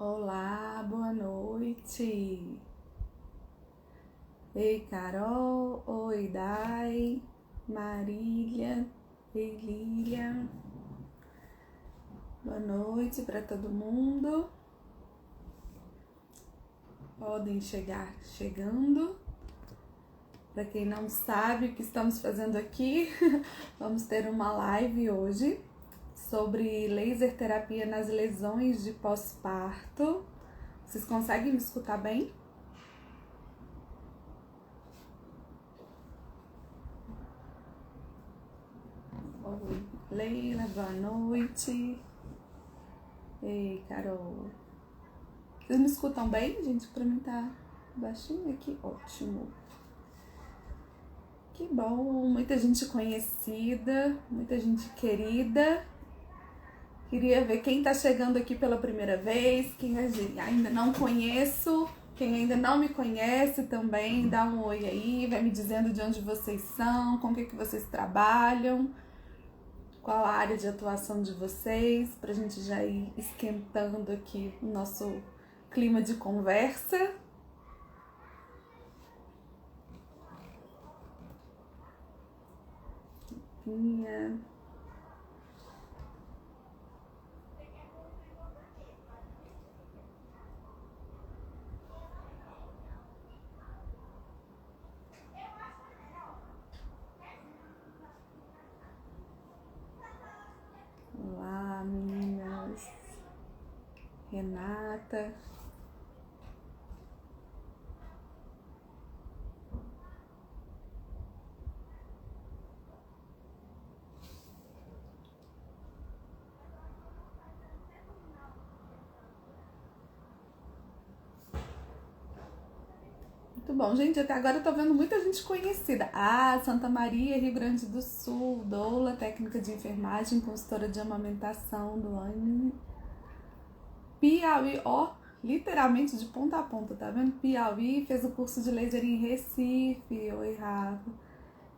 Olá, boa noite. Ei, Carol. Oi, Dai. Marília. Ei, Lilian. Boa noite para todo mundo. Podem chegar chegando. Para quem não sabe o que estamos fazendo aqui, vamos ter uma live hoje sobre laser terapia nas lesões de pós-parto. Vocês conseguem me escutar bem? Oi, Leila, boa noite. Ei, Carol. Vocês me escutam bem, gente? Pra mim tá baixinho aqui, ótimo. Que bom, muita gente conhecida, muita gente querida. Queria ver quem tá chegando aqui pela primeira vez, quem ainda não conheço, quem ainda não me conhece também, dá um oi aí, vai me dizendo de onde vocês são, com o que vocês trabalham, qual a área de atuação de vocês, pra gente já ir esquentando aqui o nosso clima de conversa. Minha... Olá, meninas. Renata. Muito bom, gente, até agora eu tô vendo muita gente conhecida. Ah, Santa Maria, Rio Grande do Sul, doula, técnica de enfermagem, consultora de amamentação do ANE. Piauí, ó, literalmente de ponta a ponta, tá vendo? Piauí, fez o curso de laser em Recife. Oi, Rafa.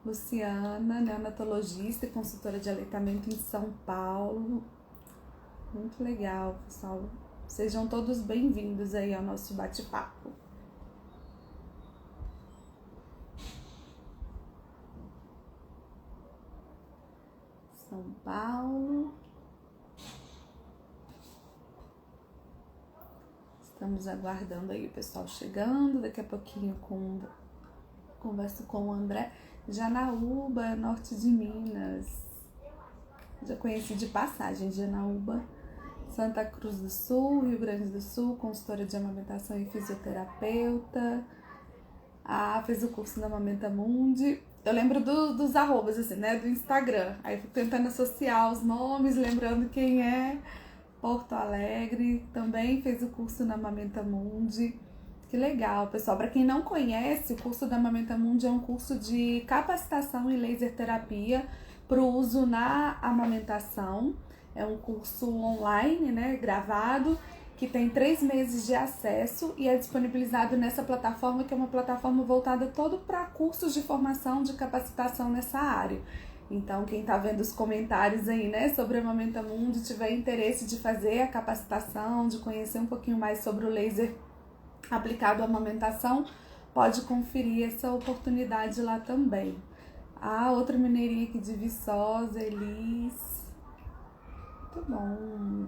Luciana, neonatologista e consultora de aleitamento em São Paulo. Muito legal, pessoal. Sejam todos bem-vindos aí ao nosso bate-papo. São Paulo. Estamos aguardando aí o pessoal chegando. Daqui a pouquinho converso com o André. Janaúba, norte de Minas. Já conheci de passagem Janaúba. Santa Cruz do Sul, Rio Grande do Sul, consultora de amamentação e fisioterapeuta. Ah, fez o curso da Amamenta Mundi. Eu lembro dos arrobas, assim, né, do Instagram. Aí fico tentando associar os nomes, lembrando quem é. Porto Alegre, também fez o curso na Amamenta Mundi. Que legal, pessoal. Para quem não conhece, o curso da Amamenta Mundi é um curso de capacitação em laser terapia para o uso na amamentação. É um curso online, né, gravado, que tem 3 meses de acesso e é disponibilizado nessa plataforma, que é uma plataforma voltada todo para cursos de formação, de capacitação nessa área. Então, quem está vendo os comentários aí, né, sobre a Amamenta Mundi, tiver interesse de fazer a capacitação, de conhecer um pouquinho mais sobre o laser aplicado à amamentação, pode conferir essa oportunidade lá também. Ah, outra mineirinha aqui de Viçosa, Elis. Muito bom.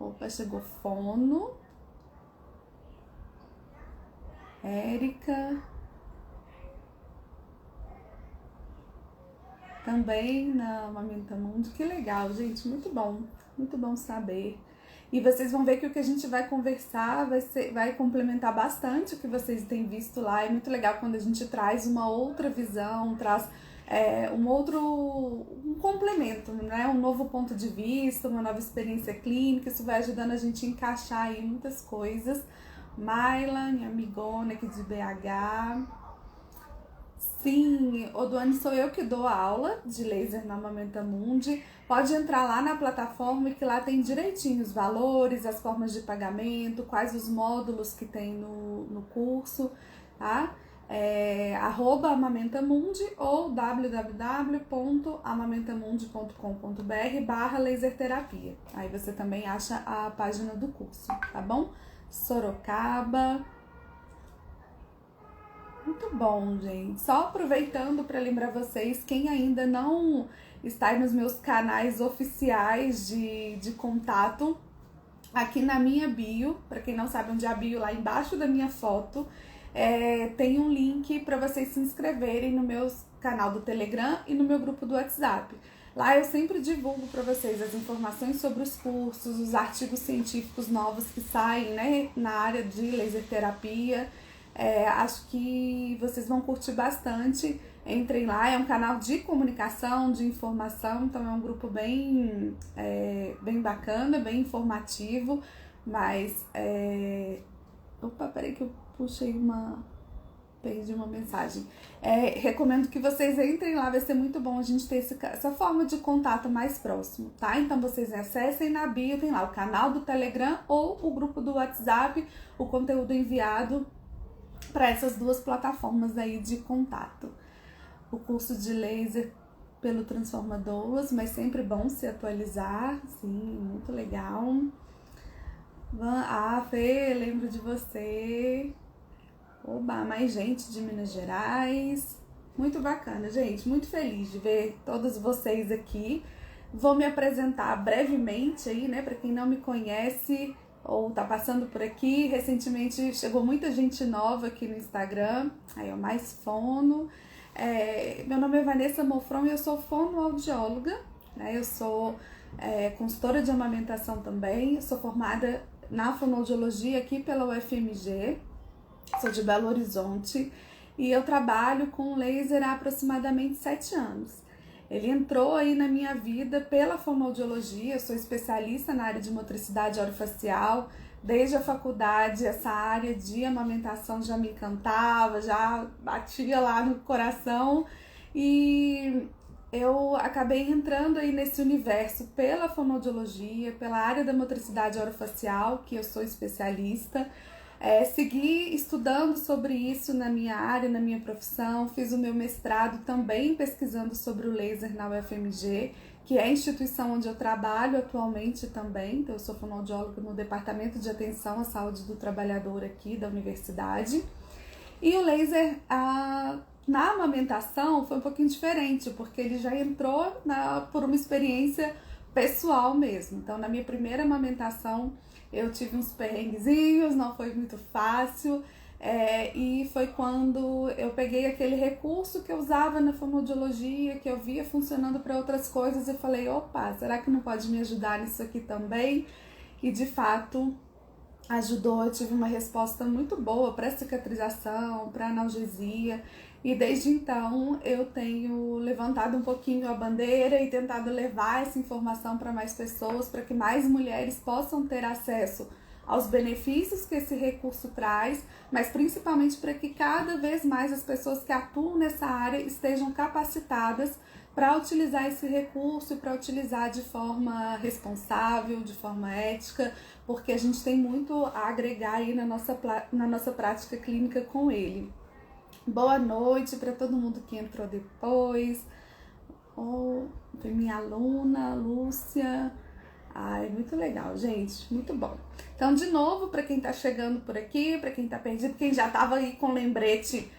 Opa, chegou Fono. Érica. Também na Amamenta Mundi. Que legal, gente. Muito bom saber. E vocês vão ver que o que a gente vai conversar vai complementar bastante o que vocês têm visto lá. É muito legal quando a gente traz uma outra visão, traz um complemento, né? Um novo ponto de vista, uma nova experiência clínica. Isso vai ajudando a gente a encaixar aí muitas coisas. Maila, minha amigona aqui de BH. Sim, Odoane, sou eu que dou a aula de laser na Amamenta Mundi. Pode entrar lá na plataforma que lá tem direitinho os valores, as formas de pagamento, quais os módulos que tem no curso, tá? @amamentamundi ou www.amamentamundi.com.br/laserterapia. Aí você também acha a página do curso, tá bom? Sorocaba. Muito bom, gente. Só aproveitando para lembrar vocês, quem ainda não está aí nos meus canais oficiais de contato, aqui na minha bio, para quem não sabe onde é a bio, lá embaixo da minha foto, tem um link para vocês se inscreverem no meu canal do Telegram e no meu grupo do WhatsApp. Lá eu sempre divulgo para vocês as informações sobre os cursos, os artigos científicos novos que saem, né, na área de laser terapia. Acho que vocês vão curtir bastante. Entrem lá, é um canal de comunicação, de informação, então é um grupo bem bacana, bem informativo, mas... Opa, peraí que eu perdi uma mensagem. Recomendo que vocês entrem lá, vai ser muito bom a gente ter essa forma de contato mais próximo, tá? Então vocês acessem na bio, tem lá o canal do Telegram ou o grupo do WhatsApp, o conteúdo enviado para essas duas plataformas aí de contato. O curso de laser pelo Transformadoras, mas sempre bom se atualizar, sim, muito legal. Fê, lembro de você. Oba, mais gente de Minas Gerais. Muito bacana, gente, muito feliz de ver todos vocês aqui. Vou me apresentar brevemente aí, né, para quem não me conhece ou tá passando por aqui. Recentemente chegou muita gente nova aqui no Instagram, aí é mais fono. Meu nome é Vanessa Mofron e eu sou fonoaudióloga, né? Eu sou consultora de amamentação também, eu sou formada na fonoaudiologia aqui pela UFMG, sou de Belo Horizonte e eu trabalho com laser há aproximadamente 7 anos. Ele entrou aí na minha vida pela fonoaudiologia, eu sou especialista na área de motricidade orofacial. Desde a faculdade, essa área de amamentação já me encantava, já batia lá no coração e eu acabei entrando aí nesse universo pela fonoaudiologia, pela área da motricidade orofacial, que eu sou especialista. Segui estudando sobre isso na minha área, na minha profissão, fiz o meu mestrado também pesquisando sobre o laser na UFMG, que é a instituição onde eu trabalho atualmente também. Então, eu sou fonoaudióloga no Departamento de Atenção à Saúde do Trabalhador aqui da universidade. E o laser na amamentação foi um pouquinho diferente, porque ele já entrou por uma experiência pessoal mesmo. Então, na minha primeira amamentação, eu tive uns perrenguezinhos, não foi muito fácil, e foi quando eu peguei aquele recurso que eu usava na fonoaudiologia, que eu via funcionando para outras coisas, e falei, opa, será que não pode me ajudar nisso aqui também? E de fato ajudou, eu tive uma resposta muito boa para cicatrização, para analgesia, e desde então eu tenho levantado um pouquinho a bandeira e tentado levar essa informação para mais pessoas, para que mais mulheres possam ter acesso aos benefícios que esse recurso traz, mas principalmente para que cada vez mais as pessoas que atuam nessa área estejam capacitadas para utilizar esse recurso e para utilizar de forma responsável, de forma ética, porque a gente tem muito a agregar aí na nossa prática clínica com ele. Boa noite para todo mundo que entrou depois. Foi minha aluna, Lúcia. Ai, muito legal, gente, muito bom. Então, de novo, para quem tá chegando por aqui, para quem tá perdido, quem já tava aí com lembrete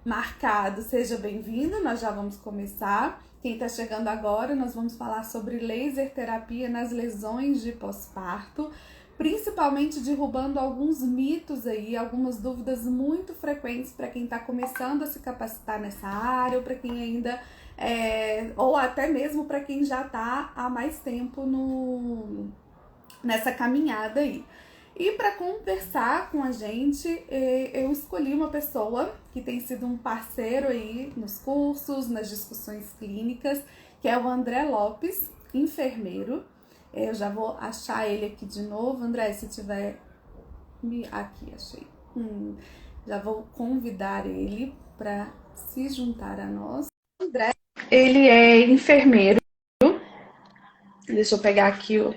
marcado, seja bem-vindo, nós já vamos começar. Quem tá chegando agora, nós vamos falar sobre laser terapia nas lesões de pós-parto, principalmente derrubando alguns mitos aí, algumas dúvidas muito frequentes para quem tá começando a se capacitar nessa área, ou para quem ainda... ou até mesmo para quem já está há mais tempo nessa caminhada aí. E para conversar com a gente, eu escolhi uma pessoa que tem sido um parceiro aí nos cursos, nas discussões clínicas, que é o André Lopes, enfermeiro. Eu já vou achar ele aqui de novo. André, se tiver... Aqui, achei. Já vou convidar ele para se juntar a nós. André, ele é enfermeiro. Deixa eu pegar aqui o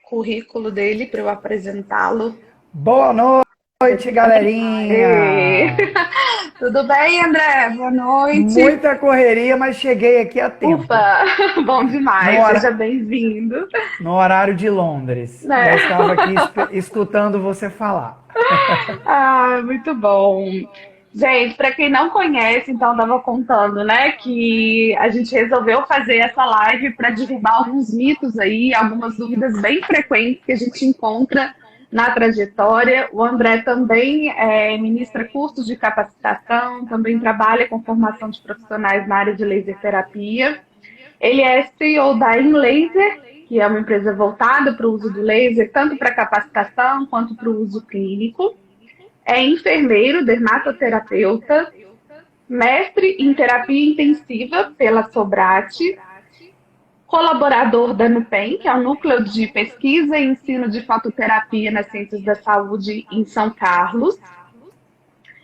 currículo dele para eu apresentá-lo. Boa noite. Noite, Ei. galerinha! Tudo bem, André? Boa noite. Muita correria, mas cheguei aqui a tempo, Ufa, bom no, demais, seja hora- bem-vindo. no horário de Londres. Já Né? estava aqui escutando você falar. Ah, muito bom. Gente, para quem não conhece, então estava contando, né, que a gente resolveu fazer essa live para derrubar alguns mitos aí, algumas dúvidas bem frequentes que a gente encontra na trajetória. O André também ministra cursos de capacitação, também trabalha com formação de profissionais na área de laser terapia. Ele é CEO da InLaser, que é uma empresa voltada para o uso do laser, tanto para capacitação quanto para o uso clínico. É enfermeiro, dermatoterapeuta, mestre em terapia intensiva pela Sobrate, colaborador da NUPEM, que é o Núcleo de Pesquisa e Ensino de Fototerapia nas Ciências da Saúde em São Carlos.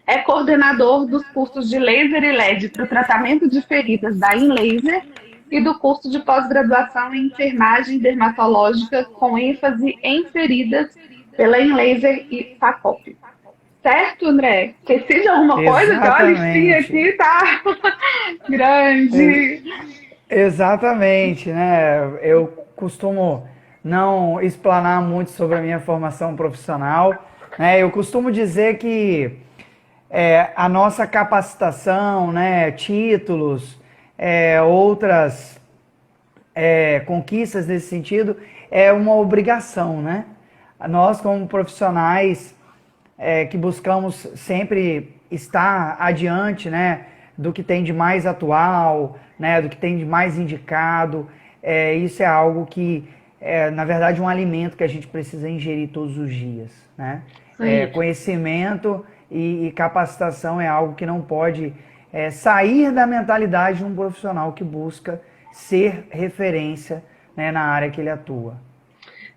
É coordenador dos cursos de laser e LED para o tratamento de feridas da InLaser e do curso de pós-graduação em enfermagem dermatológica com ênfase em feridas pela InLaser e FACOP. Certo, André? Esqueci de alguma coisa? Que olha, a listinha Exatamente, aqui tá ex- grande. exatamente, né? Eu costumo não explanar muito sobre a minha formação profissional, né? Eu costumo dizer que a nossa capacitação, né, títulos, outras conquistas nesse sentido, é uma obrigação, né? Nós, como profissionais que buscamos sempre estar adiante, né, do que tem de mais atual, né, do que tem de mais indicado, isso é algo que na verdade, um alimento que a gente precisa ingerir todos os dias, né? Sim. Conhecimento e capacitação é algo que não pode sair da mentalidade de um profissional que busca ser referência, né, na área que ele atua.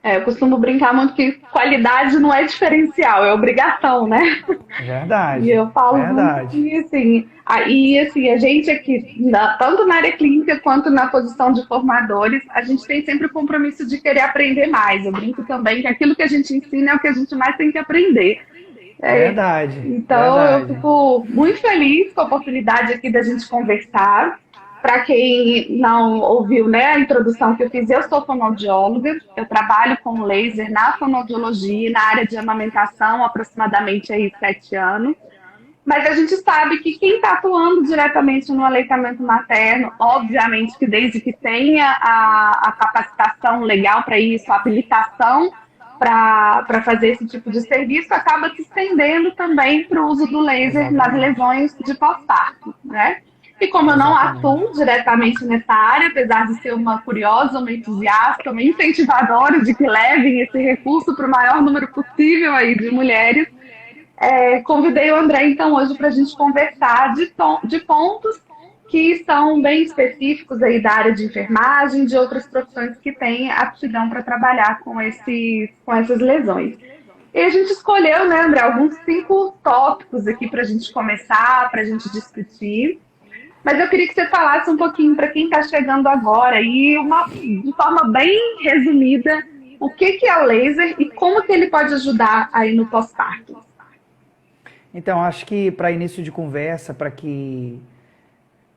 Eu costumo brincar muito que qualidade não é diferencial, é obrigação, né? E Verdade, eu falo muito verdade. que, assim, a gente aqui, tanto na área clínica quanto na posição de formadores, a gente tem sempre o compromisso de querer aprender mais. Eu brinco também que aquilo que a gente ensina é o que a gente mais tem que aprender. É, Verdade, então, eu verdade. fico muito feliz com a oportunidade aqui da gente conversar. Para quem não ouviu, né, a introdução que eu fiz, eu sou fonoaudióloga, eu trabalho com laser na fonoaudiologia, na área de amamentação, aproximadamente aí 7 anos. Mas a gente sabe que quem está atuando diretamente no aleitamento materno, obviamente que desde que tenha a capacitação legal para isso, a habilitação para fazer esse tipo de serviço, acaba se estendendo também para o uso do laser nas Exatamente. lesões de pós-parto, né? E como eu não Exatamente. atuo diretamente nessa área, apesar de ser uma curiosa, uma entusiasta, uma incentivadora de que levem esse recurso para o maior número possível aí de mulheres, convidei o André, então, hoje para a gente conversar de pontos que são bem específicos aí da área de enfermagem, de outras profissões que têm aptidão para trabalhar com essas lesões. E a gente escolheu, né, André, alguns 5 tópicos aqui para a gente começar, para a gente discutir. Mas eu queria que você falasse um pouquinho para quem está chegando agora e de forma bem resumida, o que é o laser e como que ele pode ajudar aí no pós-parto. Então, acho que para início de conversa, para que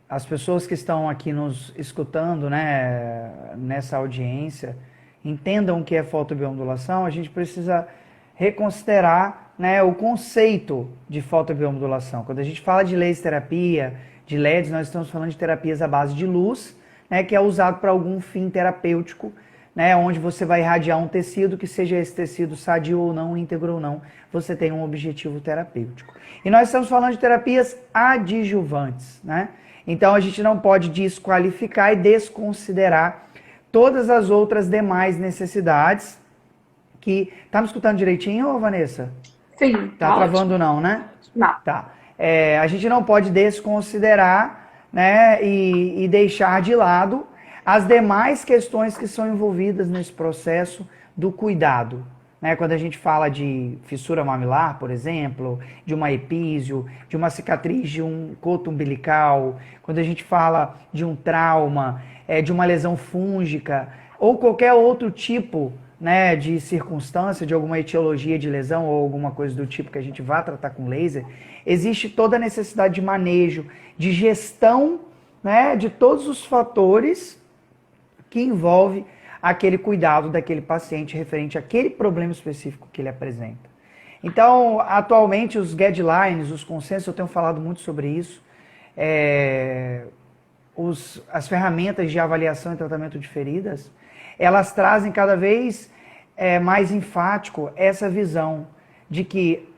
as pessoas que estão aqui nos escutando, né, nessa audiência, entendam o que é fotobiomodulação, a gente precisa reconsiderar, né, o conceito de fotobiomodulação. Quando a gente fala de laser terapia, de LEDs, nós estamos falando de terapias à base de luz, né, que é usado para algum fim terapêutico, né, onde você vai irradiar um tecido, que seja esse tecido sadio ou não, íntegro ou não, você tem um objetivo terapêutico. E nós estamos falando de terapias adjuvantes, né? Então a gente não pode desqualificar e desconsiderar todas as outras demais necessidades que... Tá me escutando direitinho, Vanessa? Sim, Tá tá ótimo. travando não, né? Não. Tá. A gente não pode desconsiderar, né, e deixar de lado as demais questões que são envolvidas nesse processo do cuidado. Né? Quando a gente fala de fissura mamilar, por exemplo, de uma epísio, de uma cicatriz de um coto umbilical, quando a gente fala de um trauma, de uma lesão fúngica, ou qualquer outro tipo, né, de circunstância, de alguma etiologia de lesão ou alguma coisa do tipo que a gente vá tratar com laser, existe toda a necessidade de manejo, de gestão, né, de todos os fatores que envolve aquele cuidado daquele paciente referente àquele problema específico que ele apresenta. Então, atualmente, os guidelines, os consensos, eu tenho falado muito sobre isso, as ferramentas de avaliação e tratamento de feridas, elas trazem cada vez mais enfático essa visão de que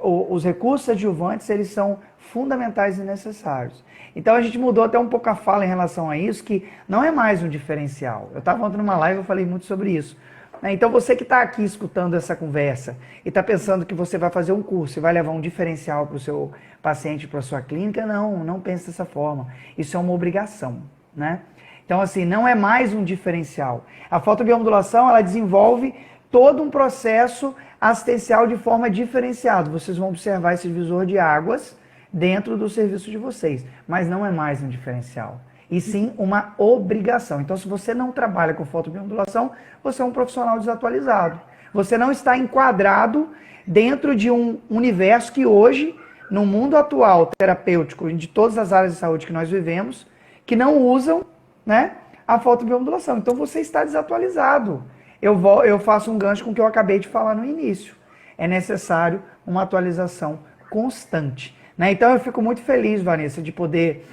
os recursos adjuvantes, eles são fundamentais e necessários. Então a gente mudou até um pouco a fala em relação a isso, que não é mais um diferencial. Eu estava ontem numa live, eu falei muito sobre isso. Então você que está aqui escutando essa conversa e está pensando que você vai fazer um curso e vai levar um diferencial para o seu paciente, para a sua clínica, não pense dessa forma. Isso é uma obrigação, né? Então assim, não é mais um diferencial. A fotobiomodulação, ela desenvolve todo um processo assistencial de forma diferenciada. Vocês vão observar esse divisor de águas dentro do serviço de vocês, mas não é mais um diferencial, e sim uma obrigação. Então, se você não trabalha com fotobiomodulação, você é um profissional desatualizado. Você não está enquadrado dentro de um universo que hoje, no mundo atual terapêutico, de todas as áreas de saúde que nós vivemos, que não usam, né, a fotobiomodulação. Então, você está desatualizado. Eu faço um gancho com o que eu acabei de falar no início. É necessário uma atualização constante, né? Então, eu fico muito feliz, Vanessa, de poder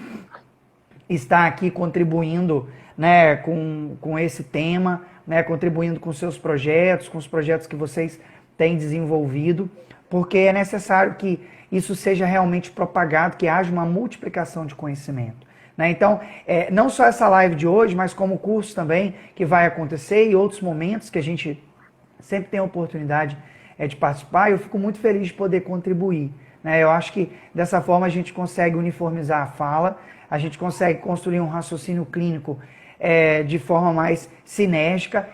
estar aqui contribuindo, né, com esse tema, né, contribuindo com seus projetos, com os projetos que vocês têm desenvolvido, porque é necessário que isso seja realmente propagado, que haja uma multiplicação de conhecimento. Né? Então, não só essa live de hoje, mas como o curso também que vai acontecer e outros momentos que a gente sempre tem a oportunidade de participar, eu fico muito feliz de poder contribuir. Né? Eu acho que dessa forma a gente consegue uniformizar a fala, a gente consegue construir um raciocínio clínico de forma mais sinérgica,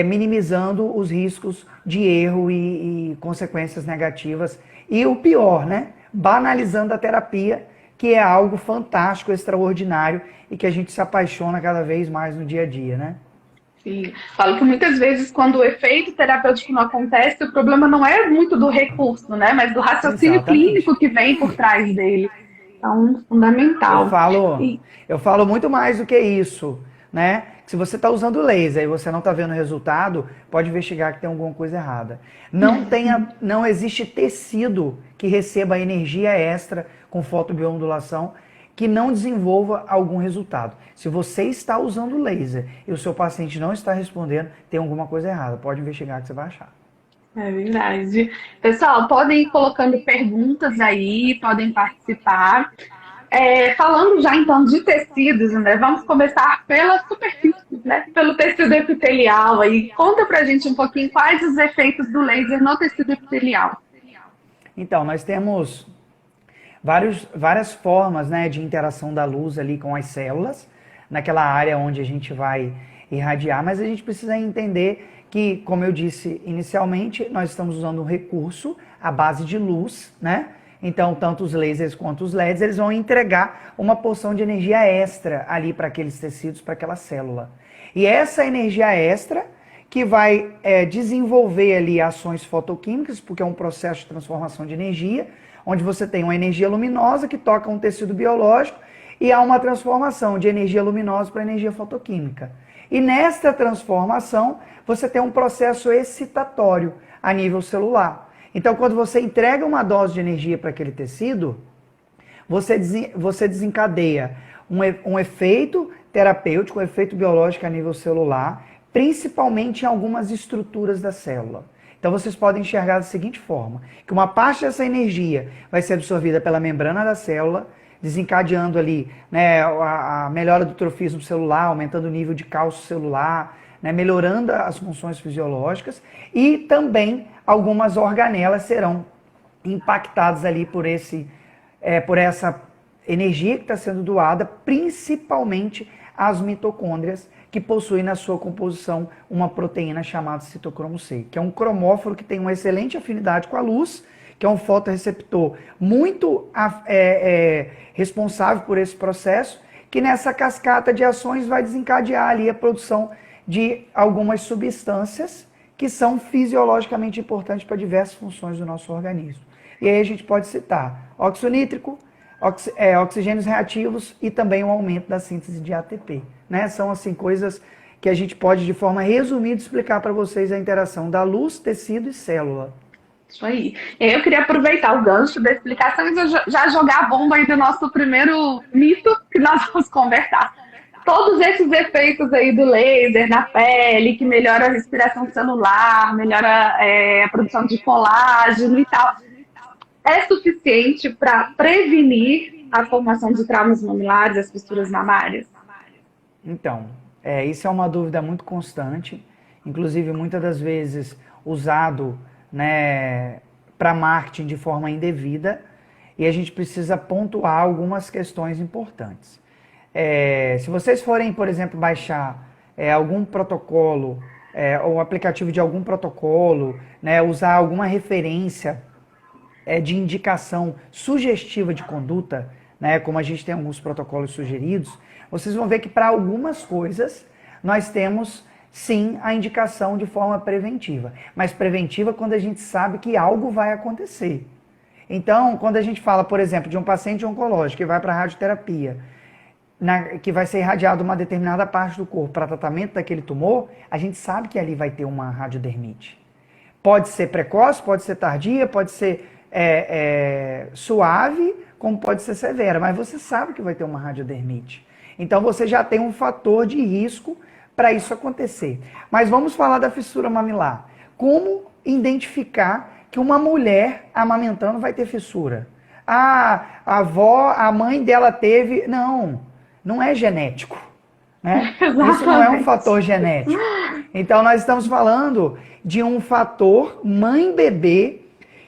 minimizando os riscos de erro e consequências negativas. E o pior, né? Banalizando a terapia, que é algo fantástico, extraordinário e que a gente se apaixona cada vez mais no dia a dia, né? Sim. Falo que muitas vezes, quando o efeito terapêutico não acontece, o problema não é muito do recurso, né? Mas do raciocínio clínico que vem por trás dele. Então, fundamental. Eu falo muito mais do que isso, né? Se você está usando laser e você não está vendo o resultado, pode investigar que tem alguma coisa errada. Não existe tecido que receba energia extra com fotobiomodulação que não desenvolva algum resultado. Se você está usando laser e o seu paciente não está respondendo, tem alguma coisa errada. Pode investigar que você vai achar. É verdade. Pessoal, podem ir colocando perguntas aí, podem participar. Falando já então de tecidos, né? Vamos começar pela superfície, né? Pelo tecido epitelial aí. Conta pra gente um pouquinho quais os efeitos do laser no tecido epitelial. Então, nós temos várias formas, né, de interação da luz ali com as células, naquela área onde a gente vai irradiar, mas a gente precisa entender que, como eu disse inicialmente, nós estamos usando um recurso à base de luz, né? Então, tanto os lasers quanto os LEDs, eles vão entregar uma porção de energia extra ali para aqueles tecidos, para aquela célula. E essa energia extra que vai desenvolver ali ações fotoquímicas, porque é um processo de transformação de energia, onde você tem uma energia luminosa que toca um tecido biológico e há uma transformação de energia luminosa para energia fotoquímica. E nesta transformação, você tem um processo excitatório a nível celular. Então, quando você entrega uma dose de energia para aquele tecido, você desencadeia um efeito terapêutico, um efeito biológico a nível celular, principalmente em algumas estruturas da célula. Então, vocês podem enxergar da seguinte forma, que uma parte dessa energia vai ser absorvida pela membrana da célula, desencadeando ali, né, a melhora do trofismo celular, aumentando o nível de cálcio celular, né, melhorando as funções fisiológicas, e também algumas organelas serão impactadas ali por essa energia que está sendo doada, principalmente as mitocôndrias, que possuem na sua composição uma proteína chamada citocromo C, que é um cromóforo que tem uma excelente afinidade com a luz, que é um fotorreceptor muito responsável por esse processo, que nessa cascata de ações vai desencadear ali a produção de algumas substâncias que são fisiologicamente importantes para diversas funções do nosso organismo. E aí a gente pode citar óxido nítrico, oxigênios reativos e também o aumento da síntese de ATP. Né? São assim coisas que a gente pode, de forma resumida, explicar para vocês a interação da luz, tecido e célula. Isso aí. E aí eu queria aproveitar o gancho da explicação e já jogar a bomba aí do nosso primeiro mito que nós vamos conversar. Todos esses efeitos aí do laser na pele, que melhora a respiração celular, melhora a produção de colágeno e tal, é suficiente para prevenir a formação de traumas mamilares, as fissuras mamárias? Então, isso é uma dúvida muito constante, inclusive muitas das vezes usado, né, para marketing de forma indevida, e a gente precisa pontuar algumas questões importantes. Se vocês forem, por exemplo, baixar algum protocolo, ou aplicativo de algum protocolo, né, usar alguma referência de indicação sugestiva de conduta, né, como a gente tem alguns protocolos sugeridos, vocês vão ver que para algumas coisas nós temos sim a indicação de forma preventiva, mas preventiva quando a gente sabe que algo vai acontecer. Então, quando a gente fala, por exemplo, de um paciente oncológico que vai para a radioterapia, que vai ser irradiado uma determinada parte do corpo para tratamento daquele tumor, a gente sabe que ali vai ter uma radiodermite. Pode ser precoce, pode ser tardia, pode ser suave, como pode ser severa, mas você sabe que vai ter uma radiodermite. Então você já tem um fator de risco para isso acontecer. Mas vamos falar da fissura mamilar. Como identificar que uma mulher amamentando vai ter fissura? A mãe dela teve... Não é genético. Né? Isso não é um fator genético. Então nós estamos falando de um fator mãe-bebê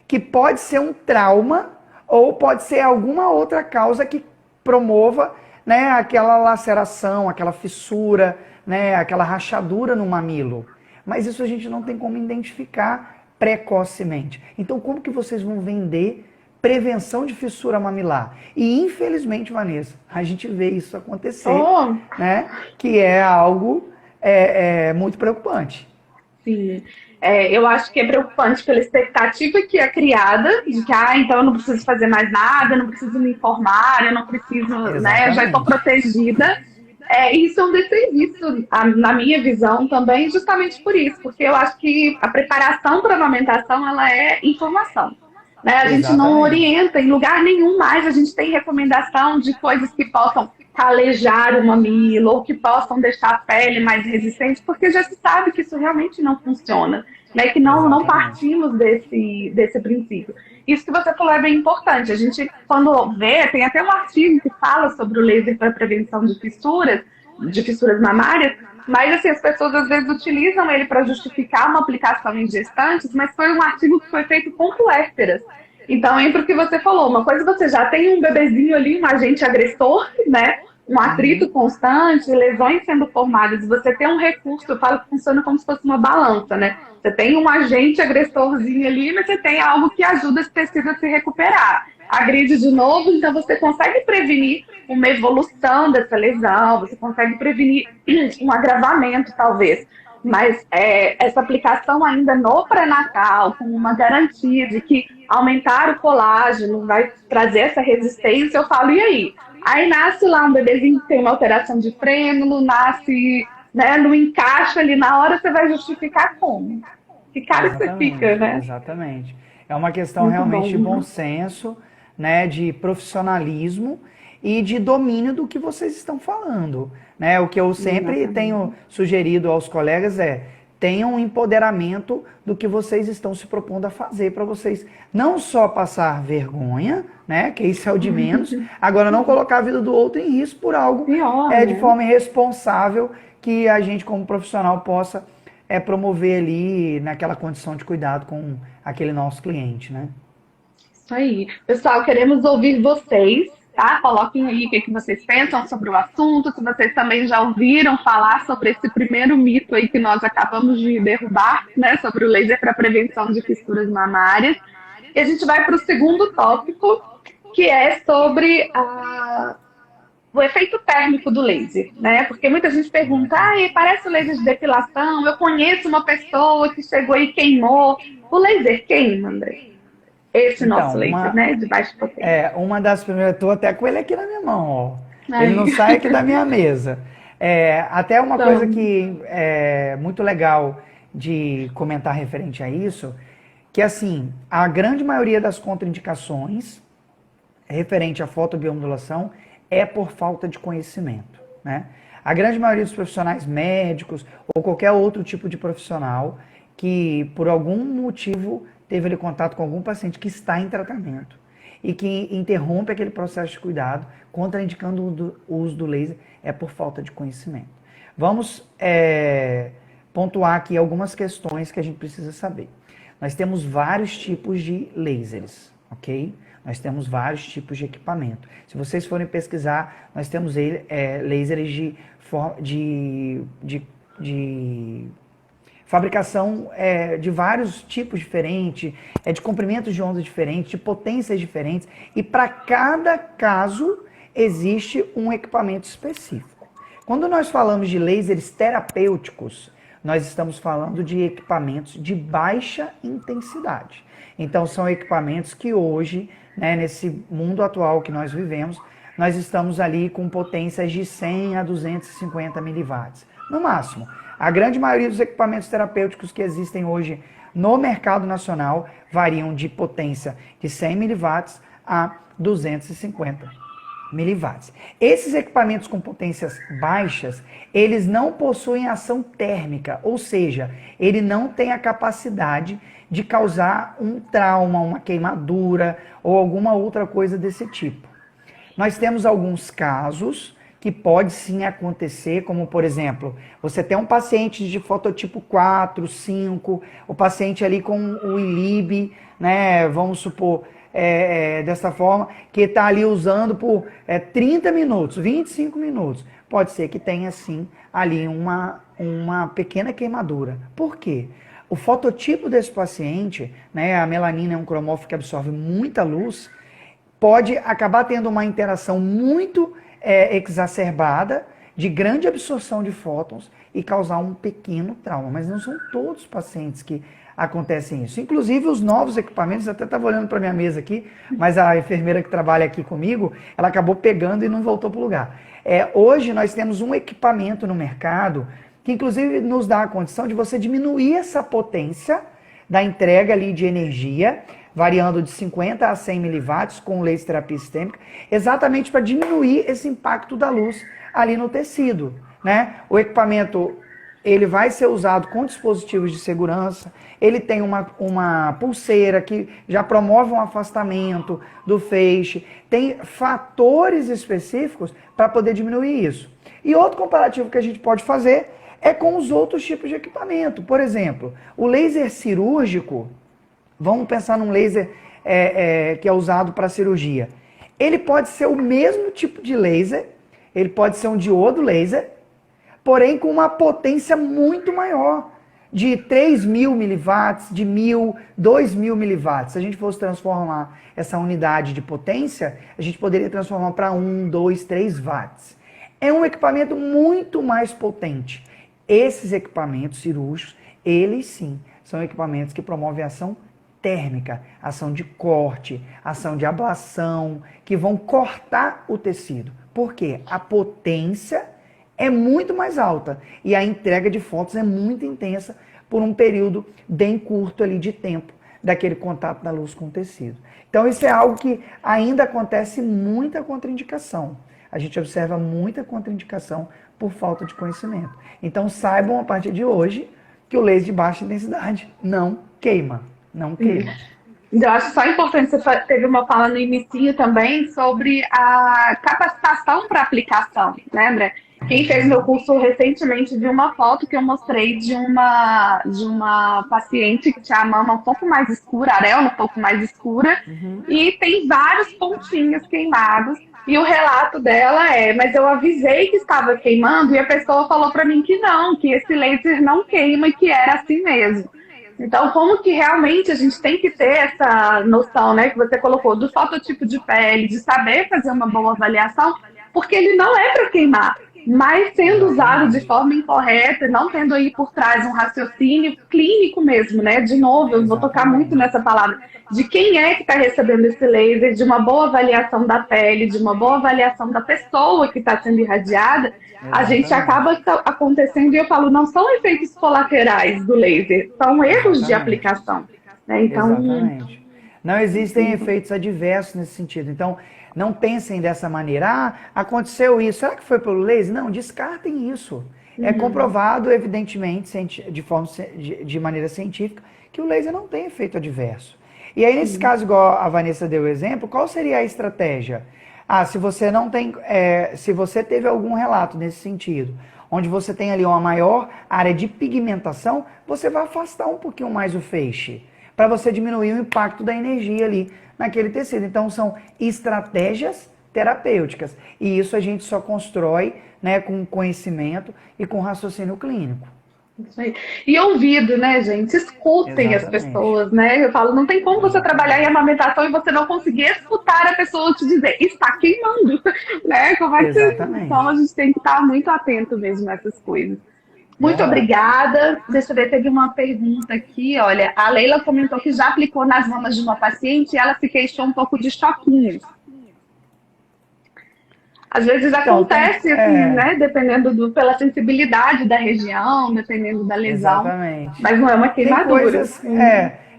que pode ser um trauma ou pode ser alguma outra causa que promova, né, aquela laceração, aquela fissura, né, aquela rachadura no mamilo. Mas isso a gente não tem como identificar precocemente. Então como que vocês vão vender prevenção de fissura mamilar? E infelizmente, Vanessa, a gente vê isso acontecer, né, que é algo muito preocupante. Sim. Eu acho que é preocupante pela expectativa que é criada, de que, então eu não preciso fazer mais nada, eu não preciso me informar, eu não preciso, né, eu já estou protegida. Isso é um desserviço, na minha visão também, justamente por isso, porque eu acho que a preparação para a amamentação, ela é informação. Né? A gente não orienta em lugar nenhum mais, a gente tem recomendação de coisas que possam calejar o mamilo ou que possam deixar a pele mais resistente, porque já se sabe que isso realmente não funciona, né? Que não partimos desse princípio. Isso que você falou é bem importante. A gente, quando vê, tem até um artigo que fala sobre o laser para prevenção de fissuras mamárias, mas assim, as pessoas às vezes utilizam ele para justificar uma aplicação em gestantes, mas foi um artigo que foi feito com puérperas. Então, entra o que você falou, uma coisa você já tem um bebezinho ali, um agente agressor, né? Um atrito constante, lesões sendo formadas, você tem um recurso, eu falo que funciona como se fosse uma balança, né? Você tem um agente agressorzinho ali, mas você tem algo que ajuda esse tecido a se recuperar. Agride de novo, então você consegue prevenir uma evolução dessa lesão, você consegue prevenir um agravamento, talvez. Mas essa aplicação ainda no pré-natal, com uma garantia de que aumentar o colágeno vai trazer essa resistência, eu falo, e aí? Aí nasce lá um bebezinho que tem uma alteração de frênulo, nasce, né, no encaixe ali na hora, você vai justificar como? Que cara que você fica, né? Exatamente. É uma questão realmente de bom senso, né, de profissionalismo e de domínio do que vocês estão falando. Né? O que eu sempre tenho sugerido aos colegas tenham um empoderamento do que vocês estão se propondo a fazer para vocês não só passar vergonha, né, que isso é o de menos, agora não colocar a vida do outro em risco por algo de forma irresponsável que a gente como profissional possa promover ali naquela condição de cuidado com aquele nosso cliente, né? Isso aí. Pessoal, queremos ouvir vocês, tá? Coloquem aí o que vocês pensam sobre o assunto, se vocês também já ouviram falar sobre esse primeiro mito aí que nós acabamos de derrubar, né? Sobre o laser para prevenção de fissuras mamárias. E a gente vai para o segundo tópico, que é sobre o efeito térmico do laser, né? Porque muita gente pergunta, parece o laser de depilação, eu conheço uma pessoa que chegou e queimou. O laser queima, André? Esse nosso Então, laser, né? De baixa potência. uma das primeiras, estou até com ele aqui na minha mão, ó. Ele Ai. não sai aqui da minha mesa. Até uma coisa Então, que é muito legal de comentar referente a isso, que assim, a grande maioria das contraindicações referente à fotobiomodulação é por falta de conhecimento, né? A grande maioria dos profissionais médicos ou qualquer outro tipo de profissional que por algum motivo teve ali contato com algum paciente que está em tratamento e que interrompe aquele processo de cuidado, contraindicando o uso do laser, é por falta de conhecimento. Vamos pontuar aqui algumas questões que a gente precisa saber. Nós temos vários tipos de lasers, ok? Nós temos vários tipos de equipamento. Se vocês forem pesquisar, nós temos lasers de fabricação de vários tipos diferentes, de comprimentos de ondas diferentes, de potências diferentes, e para cada caso existe um equipamento específico. Quando nós falamos de lasers terapêuticos, nós estamos falando de equipamentos de baixa intensidade. Então são equipamentos que hoje, né, nesse mundo atual que nós vivemos, nós estamos ali com potências de 100 a 250 miliwatts, no máximo. A grande maioria dos equipamentos terapêuticos que existem hoje no mercado nacional variam de potência de 100 miliwatts a 250 miliwatts. Esses equipamentos com potências baixas, eles não possuem ação térmica, ou seja, ele não tem a capacidade de causar um trauma, uma queimadura ou alguma outra coisa desse tipo. Nós temos alguns casos que pode sim acontecer, como por exemplo, você tem um paciente de fototipo 4, 5, o paciente ali com o ILIB, né, vamos supor, dessa forma, que está ali usando por 30 minutos, 25 minutos. Pode ser que tenha sim ali uma pequena queimadura. Por quê? O fototipo desse paciente, né, a melanina é um cromóforo que absorve muita luz, pode acabar tendo uma interação muito exacerbada, de grande absorção de fótons e causar um pequeno trauma. Mas não são todos os pacientes que acontecem isso. Inclusive os novos equipamentos, até estava olhando para minha mesa aqui, mas a enfermeira que trabalha aqui comigo, ela acabou pegando e não voltou para o lugar. Hoje nós temos um equipamento no mercado que inclusive nos dá a condição de você diminuir essa potência da entrega ali de energia, variando de 50 a 100 miliwatts com laser terapia sistêmica, exatamente para diminuir esse impacto da luz ali no tecido, né? O equipamento, ele vai ser usado com dispositivos de segurança, ele tem uma pulseira que já promove um afastamento do feixe, tem fatores específicos para poder diminuir isso. E outro comparativo que a gente pode fazer é com os outros tipos de equipamento. Por exemplo, o laser cirúrgico, vamos pensar num laser que é usado para cirurgia. Ele pode ser o mesmo tipo de laser, ele pode ser um diodo laser, porém com uma potência muito maior, de 3.000 miliwatts, de 1.000, 2.000 miliwatts. Se a gente fosse transformar essa unidade de potência, a gente poderia transformar para 1, 2, 3 watts. É um equipamento muito mais potente. Esses equipamentos cirúrgicos, eles sim, são equipamentos que promovem ação térmica, ação de corte, ação de ablação, que vão cortar o tecido. Por quê? A potência é muito mais alta e a entrega de fótons é muito intensa por um período bem curto ali de tempo daquele contato da luz com o tecido. Então isso é algo que ainda acontece muita contraindicação. A gente observa muita contraindicação por falta de conhecimento. Então saibam a partir de hoje que o laser de baixa intensidade não queima. Não queima. Eu acho só importante, você teve uma fala no inicinho também sobre a capacitação para aplicação, né, André? Quem fez meu curso recentemente viu uma foto que eu mostrei de uma paciente que tinha a mama um pouco mais escura, a areola um pouco mais escura, e tem vários pontinhos queimados. E o relato dela mas eu avisei que estava queimando e a pessoa falou para mim que não, que esse laser não queima e que era assim mesmo. Então, como que realmente a gente tem que ter essa noção, né, que você colocou, do fototipo de pele, de saber fazer uma boa avaliação, porque ele não é para queimar. Mas sendo usado de forma incorreta, não tendo aí por trás um raciocínio clínico mesmo, né? De novo, eu vou tocar muito Exatamente. nessa palavra, de quem é que está recebendo esse laser, de uma boa avaliação da pele, de uma boa avaliação da pessoa que está sendo irradiada, a gente acaba Exatamente. acontecendo, e eu falo, não são efeitos colaterais do laser, são erros de Exatamente. aplicação, né? Então, Exatamente. Não existem efeitos adversos nesse sentido. Então, não pensem dessa maneira. Ah, aconteceu isso. Será que foi pelo laser? Não, descartem isso. É comprovado, evidentemente, de maneira científica, que o laser não tem efeito adverso. E aí, nesse caso, igual a Vanessa deu o exemplo, qual seria a estratégia? Ah, se você não tem, se você teve algum relato nesse sentido, onde você tem ali uma maior área de pigmentação, você vai afastar um pouquinho mais o feixe, para você diminuir o impacto da energia ali naquele tecido. Então, são estratégias terapêuticas. E isso a gente só constrói, né, com conhecimento e com raciocínio clínico. isso aí. E ouvido, né, gente? Escutem as Exatamente. pessoas, né? Eu falo, não tem como você trabalhar em Exatamente. amamentação e você não conseguir escutar a pessoa te dizer, está queimando, né? Como é que... Então a Exatamente. gente tem que estar muito atento mesmo nessas coisas. Muito Verdade. obrigada. Deixa eu ver, teve uma pergunta aqui. Olha, a Leila comentou que já aplicou nas mamas de uma paciente e ela se queixou um pouco de choquinhos. Às vezes Então, acontece assim, né? Dependendo pela sensibilidade da região, dependendo da lesão, exatamente. mas não é uma Tem queimadura. coisas,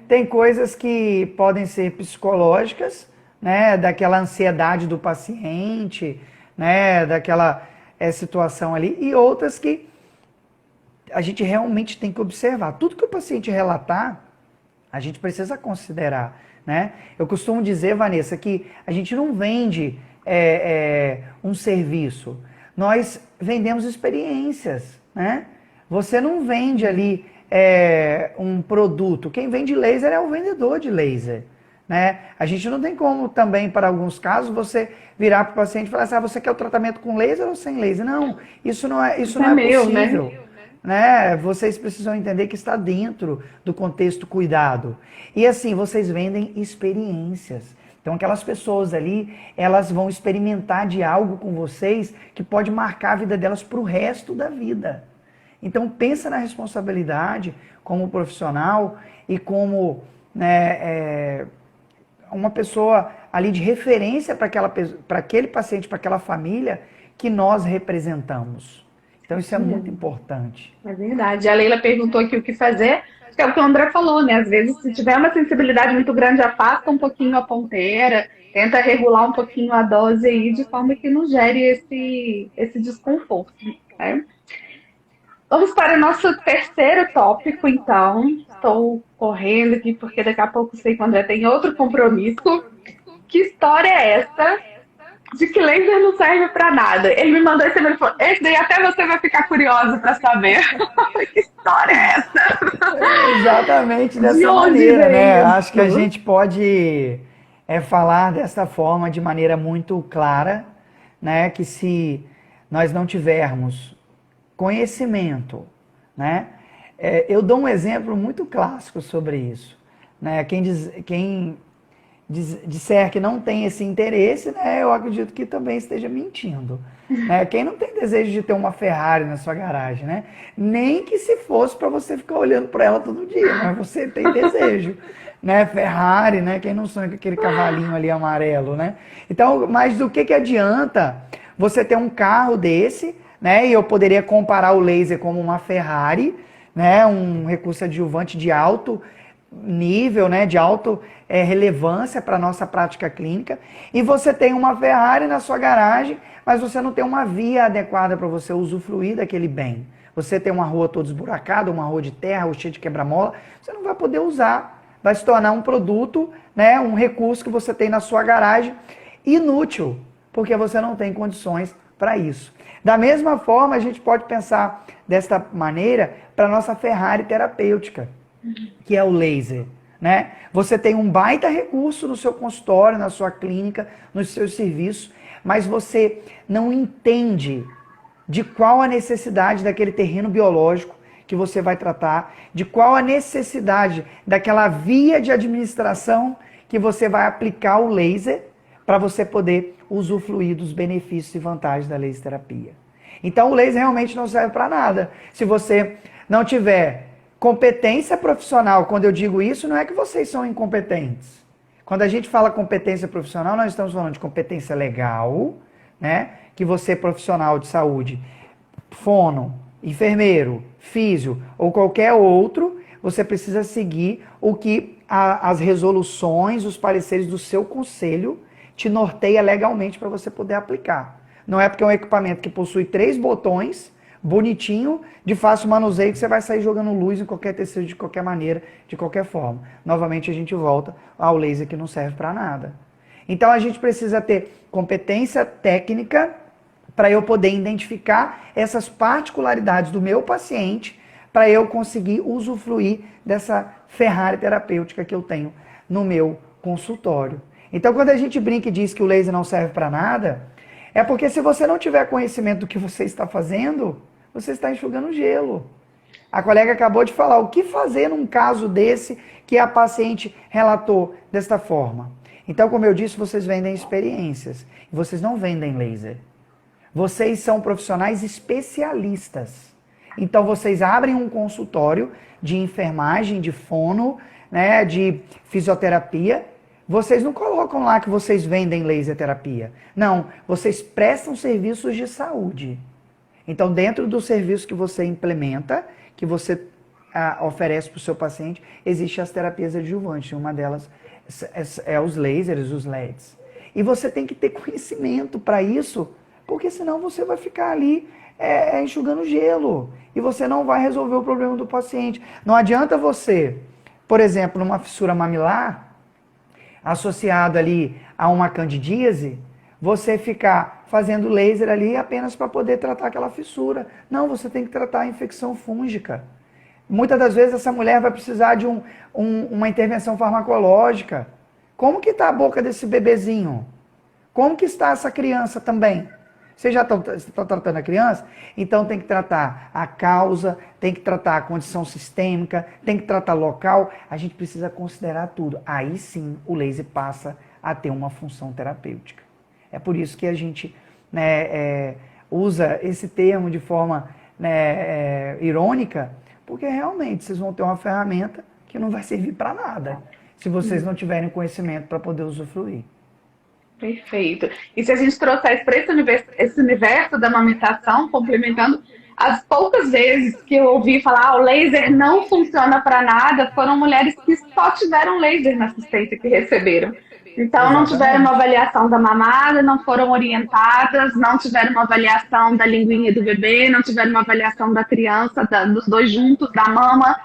tem coisas que podem ser psicológicas, né, daquela ansiedade do paciente, né, daquela situação ali, e outras que a gente realmente tem que observar. Tudo que o paciente relatar, a gente precisa considerar, né? Eu costumo dizer, Vanessa, que a gente não vende um serviço, nós vendemos experiências, né? Você não vende ali um produto. Quem vende laser é o vendedor de laser, né? A gente não tem como também, para alguns casos, você virar para o paciente e falar assim, você quer o tratamento com laser ou sem laser? Não, isso Isso é não é meu, né? possível. Né? Vocês precisam entender que está dentro do contexto cuidado. E assim, vocês vendem experiências. Então aquelas pessoas ali, elas vão experimentar de algo com vocês que pode marcar a vida delas para o resto da vida. Então pensa na responsabilidade como profissional e como, né, uma pessoa ali de referência para aquele paciente, para aquela família que nós representamos. Então isso é muito importante. É verdade. A Leila perguntou aqui o que fazer, que é o que o André falou, né? Às vezes, se tiver uma sensibilidade muito grande, afasta um pouquinho a ponteira, tenta regular um pouquinho a dose aí, de forma que não gere esse desconforto, né? Vamos para o nosso terceiro tópico, então. Estou correndo aqui, porque daqui a pouco sei que o André tem outro compromisso. Que história é essa de que laser não serve para nada? Ele me mandou esse e-mail e falou, esse daí até você vai ficar curioso para saber. Que história é essa? Exatamente De dessa onde maneira, né? veio Acho que a isso? gente pode falar dessa forma de maneira muito clara, né? Que se nós não tivermos conhecimento, né? Eu dou um exemplo muito clássico sobre isso, né? Quem disser que não tem esse interesse, né? Eu acredito que também esteja mentindo. Né? Quem não tem desejo de ter uma Ferrari na sua garagem, né? Nem que se fosse para você ficar olhando para ela todo dia, mas você tem desejo, né? Ferrari, né? Quem não sonha com aquele cavalinho ali amarelo, né? Então, mas do que adianta você ter um carro desse, né? E eu poderia comparar o laser como uma Ferrari, né? Um recurso adjuvante de alto nível, né, de alta relevância para a nossa prática clínica, e você tem uma Ferrari na sua garagem, mas você não tem uma via adequada para você usufruir daquele bem. Você tem uma rua toda esburacada, uma rua de terra, ou cheia de quebra-mola, você não vai poder usar. Vai se tornar um produto, né, um recurso que você tem na sua garagem, inútil, porque você não tem condições para isso. Da mesma forma, a gente pode pensar desta maneira para a nossa Ferrari terapêutica, que é o laser, né? Você tem um baita recurso no seu consultório, na sua clínica, nos seus serviços, mas você não entende de qual a necessidade daquele terreno biológico que você vai tratar, de qual a necessidade daquela via de administração que você vai aplicar o laser para você poder usufruir dos benefícios e vantagens da laser terapia. Então o laser realmente não serve para nada. Se você não tiver competência profissional, quando eu digo isso, não é que vocês são incompetentes. Quando a gente fala competência profissional, nós estamos falando de competência legal, né? Que você, profissional de saúde, fono, enfermeiro, físio ou qualquer outro, você precisa seguir o que as resoluções, os pareceres do seu conselho te norteia legalmente para você poder aplicar. Não é porque é um equipamento que possui 3 botões, bonitinho, de fácil manuseio, que você vai sair jogando luz em qualquer tecido, de qualquer maneira, de qualquer forma. Novamente a gente volta ao laser que não serve para nada. Então a gente precisa ter competência técnica para eu poder identificar essas particularidades do meu paciente, para eu conseguir usufruir dessa Ferrari terapêutica que eu tenho no meu consultório. Então quando a gente brinca e diz que o laser não serve para nada, é porque se você não tiver conhecimento do que você está fazendo, você está enxugando gelo. A colega acabou de falar, o que fazer num caso desse que a paciente relatou desta forma? Então, como eu disse, vocês vendem experiências. Vocês não vendem laser. Vocês são profissionais especialistas. Então, vocês abrem um consultório de enfermagem, de fono, né, de fisioterapia. Vocês não colocam lá que vocês vendem laser terapia. Não, vocês prestam serviços de saúde. Então, dentro do serviço que você implementa, que você oferece para o seu paciente, existem as terapias adjuvantes. Uma delas é os lasers, os LEDs. E você tem que ter conhecimento para isso, porque senão você vai ficar ali enxugando gelo. E você não vai resolver o problema do paciente. Não adianta você, por exemplo, numa fissura mamilar, associado ali a uma candidíase, você ficar fazendo laser ali apenas para poder tratar aquela fissura. Não, você tem que tratar a infecção fúngica. Muitas das vezes essa mulher vai precisar de uma intervenção farmacológica. Como que está a boca desse bebezinho? Como que está essa criança também? Você já está tratando a criança? Então tem que tratar a causa, tem que tratar a condição sistêmica, tem que tratar local. A gente precisa considerar tudo. Aí sim o laser passa a ter uma função terapêutica. É por isso que a gente usa esse termo de forma irônica, porque realmente vocês vão ter uma ferramenta que não vai servir para nada, se vocês não tiverem conhecimento para poder usufruir. Perfeito. E se a gente trouxer isso para esse universo da amamentação, complementando, as poucas vezes que eu ouvi falar o laser não funciona para nada, foram mulheres que só tiveram laser na assistência que receberam. Então, não tiveram uma avaliação da mamada, não foram orientadas, não tiveram uma avaliação da linguinha do bebê, não tiveram uma avaliação da criança, dos dois juntos, da mama.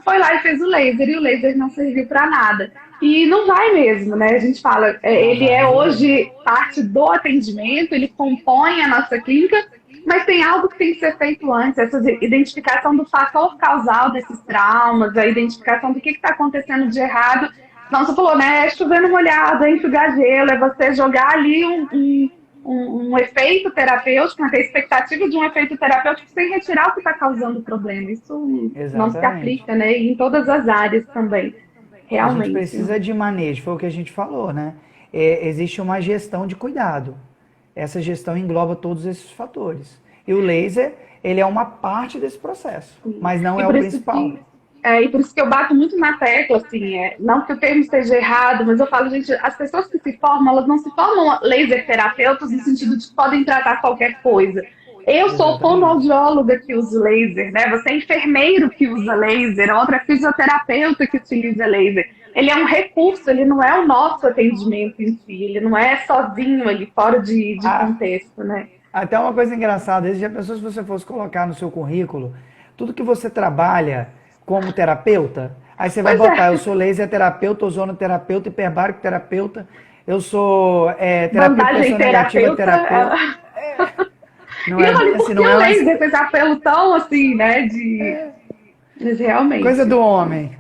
Foi lá e fez o laser, e o laser não serviu para nada. E não vai mesmo, né? A gente fala, ele é hoje parte do atendimento, ele compõe a nossa clínica, mas tem algo que tem que ser feito antes, essa identificação do fator causal desses traumas, a identificação do que está acontecendo de errado. Não, você falou, né? É chovendo molhado, é enxugar gelo, é você jogar ali um efeito terapêutico, né, ter expectativa de um efeito terapêutico sem retirar o que está causando o problema. Isso não se aplica, né? E em todas as áreas também. Realmente. A gente precisa de manejo, foi o que a gente falou, né? Existe uma gestão de cuidado. Essa gestão engloba todos esses fatores. E o laser, ele é uma parte desse processo, mas não é o principal. E por isso que eu bato muito na tecla, assim, não que o termo esteja errado, mas eu falo, gente, as pessoas que se formam, elas não se formam laser terapeutas no sentido de que podem tratar qualquer coisa. Eu sou fonoaudióloga que usa laser, né? Você é enfermeiro que usa laser, outra fisioterapeuta que utiliza laser. Ele é um recurso, ele não é o nosso atendimento em si, ele não é sozinho ali, fora de contexto, né? Até uma coisa engraçada, já pensou se você fosse colocar no seu currículo tudo que você trabalha como terapeuta? Aí você vai botar, eu sou laser terapeuta, ozonoterapeuta, hiperbárico terapeuta, eu sou terapeuta negativa terapeuta. Não é, assim, por que o laser fez apelo tão assim, né? Mas realmente. Coisa do homem.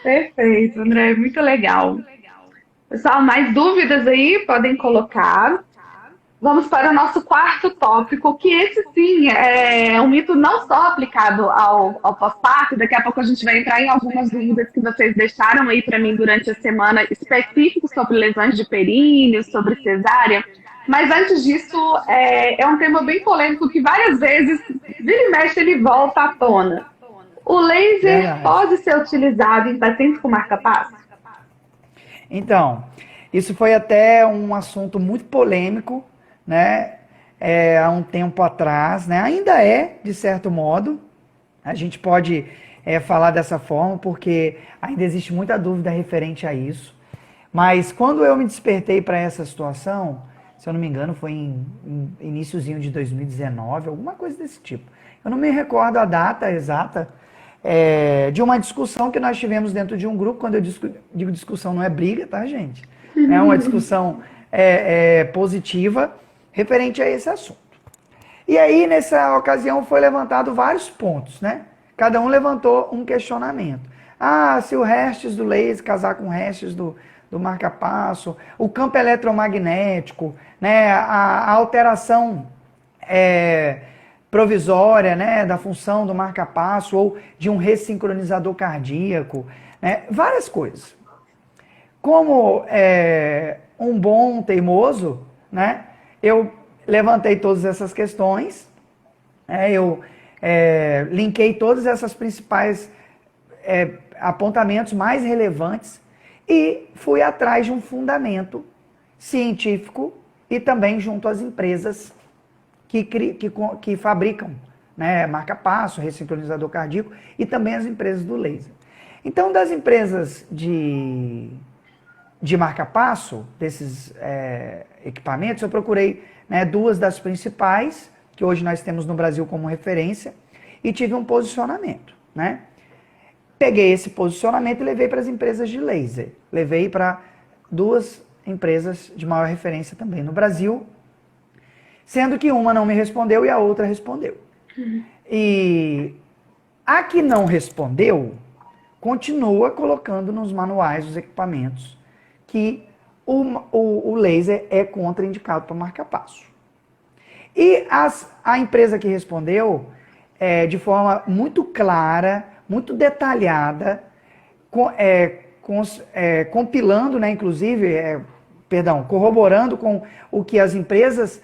Perfeito, André, muito legal. Pessoal, mais dúvidas aí? Podem colocar. Vamos para o nosso quarto tópico, que esse sim é um mito não só aplicado ao pós-parto, daqui a pouco a gente vai entrar em algumas dúvidas que vocês deixaram aí para mim durante a semana, específicos sobre lesões de períneo, sobre cesárea, mas antes disso, é um tema bem polêmico que várias vezes, vira e mexe, ele volta à tona. O laser Verdade. pode ser utilizado em pacientes com marca-passo? Então, isso foi até um assunto muito polêmico, né? Há um tempo atrás, né? Ainda é, de certo modo. A gente pode falar dessa forma, porque ainda existe muita dúvida referente a isso. Mas quando eu me despertei para essa situação, se eu não me engano, foi em iniciozinho de 2019, alguma coisa desse tipo. Eu não me recordo a data exata de uma discussão que nós tivemos dentro de um grupo. Quando eu digo discussão, não é briga, tá, gente? É uma discussão positiva referente a esse assunto. E aí, nessa ocasião, foi levantado vários pontos, né? Cada um levantou um questionamento. Ah, se o restes do laser casar com o restes do marca-passo, o campo eletromagnético, né? A alteração provisória, né? Da função do marca-passo ou de um ressincronizador cardíaco, né? Várias coisas. Como um bom teimoso, né? Eu levantei todas essas questões, eu linkei todas essas principais apontamentos mais relevantes e fui atrás de um fundamento científico e também junto às empresas que fabricam, né, marca-passo, ressincronizador cardíaco e também as empresas do laser. Então, das empresas de marca-passo, desses equipamentos, eu procurei, né, duas das principais, que hoje nós temos no Brasil como referência, e tive um posicionamento, né? Peguei esse posicionamento e levei para as empresas de laser. Levei para duas empresas de maior referência também no Brasil, sendo que uma não me respondeu e a outra respondeu. E a que não respondeu, continua colocando nos manuais dos equipamentos que o laser é contraindicado para marca-passo. E a empresa que respondeu, de forma muito clara, muito detalhada, compilando, né, inclusive, corroborando com o que as empresas,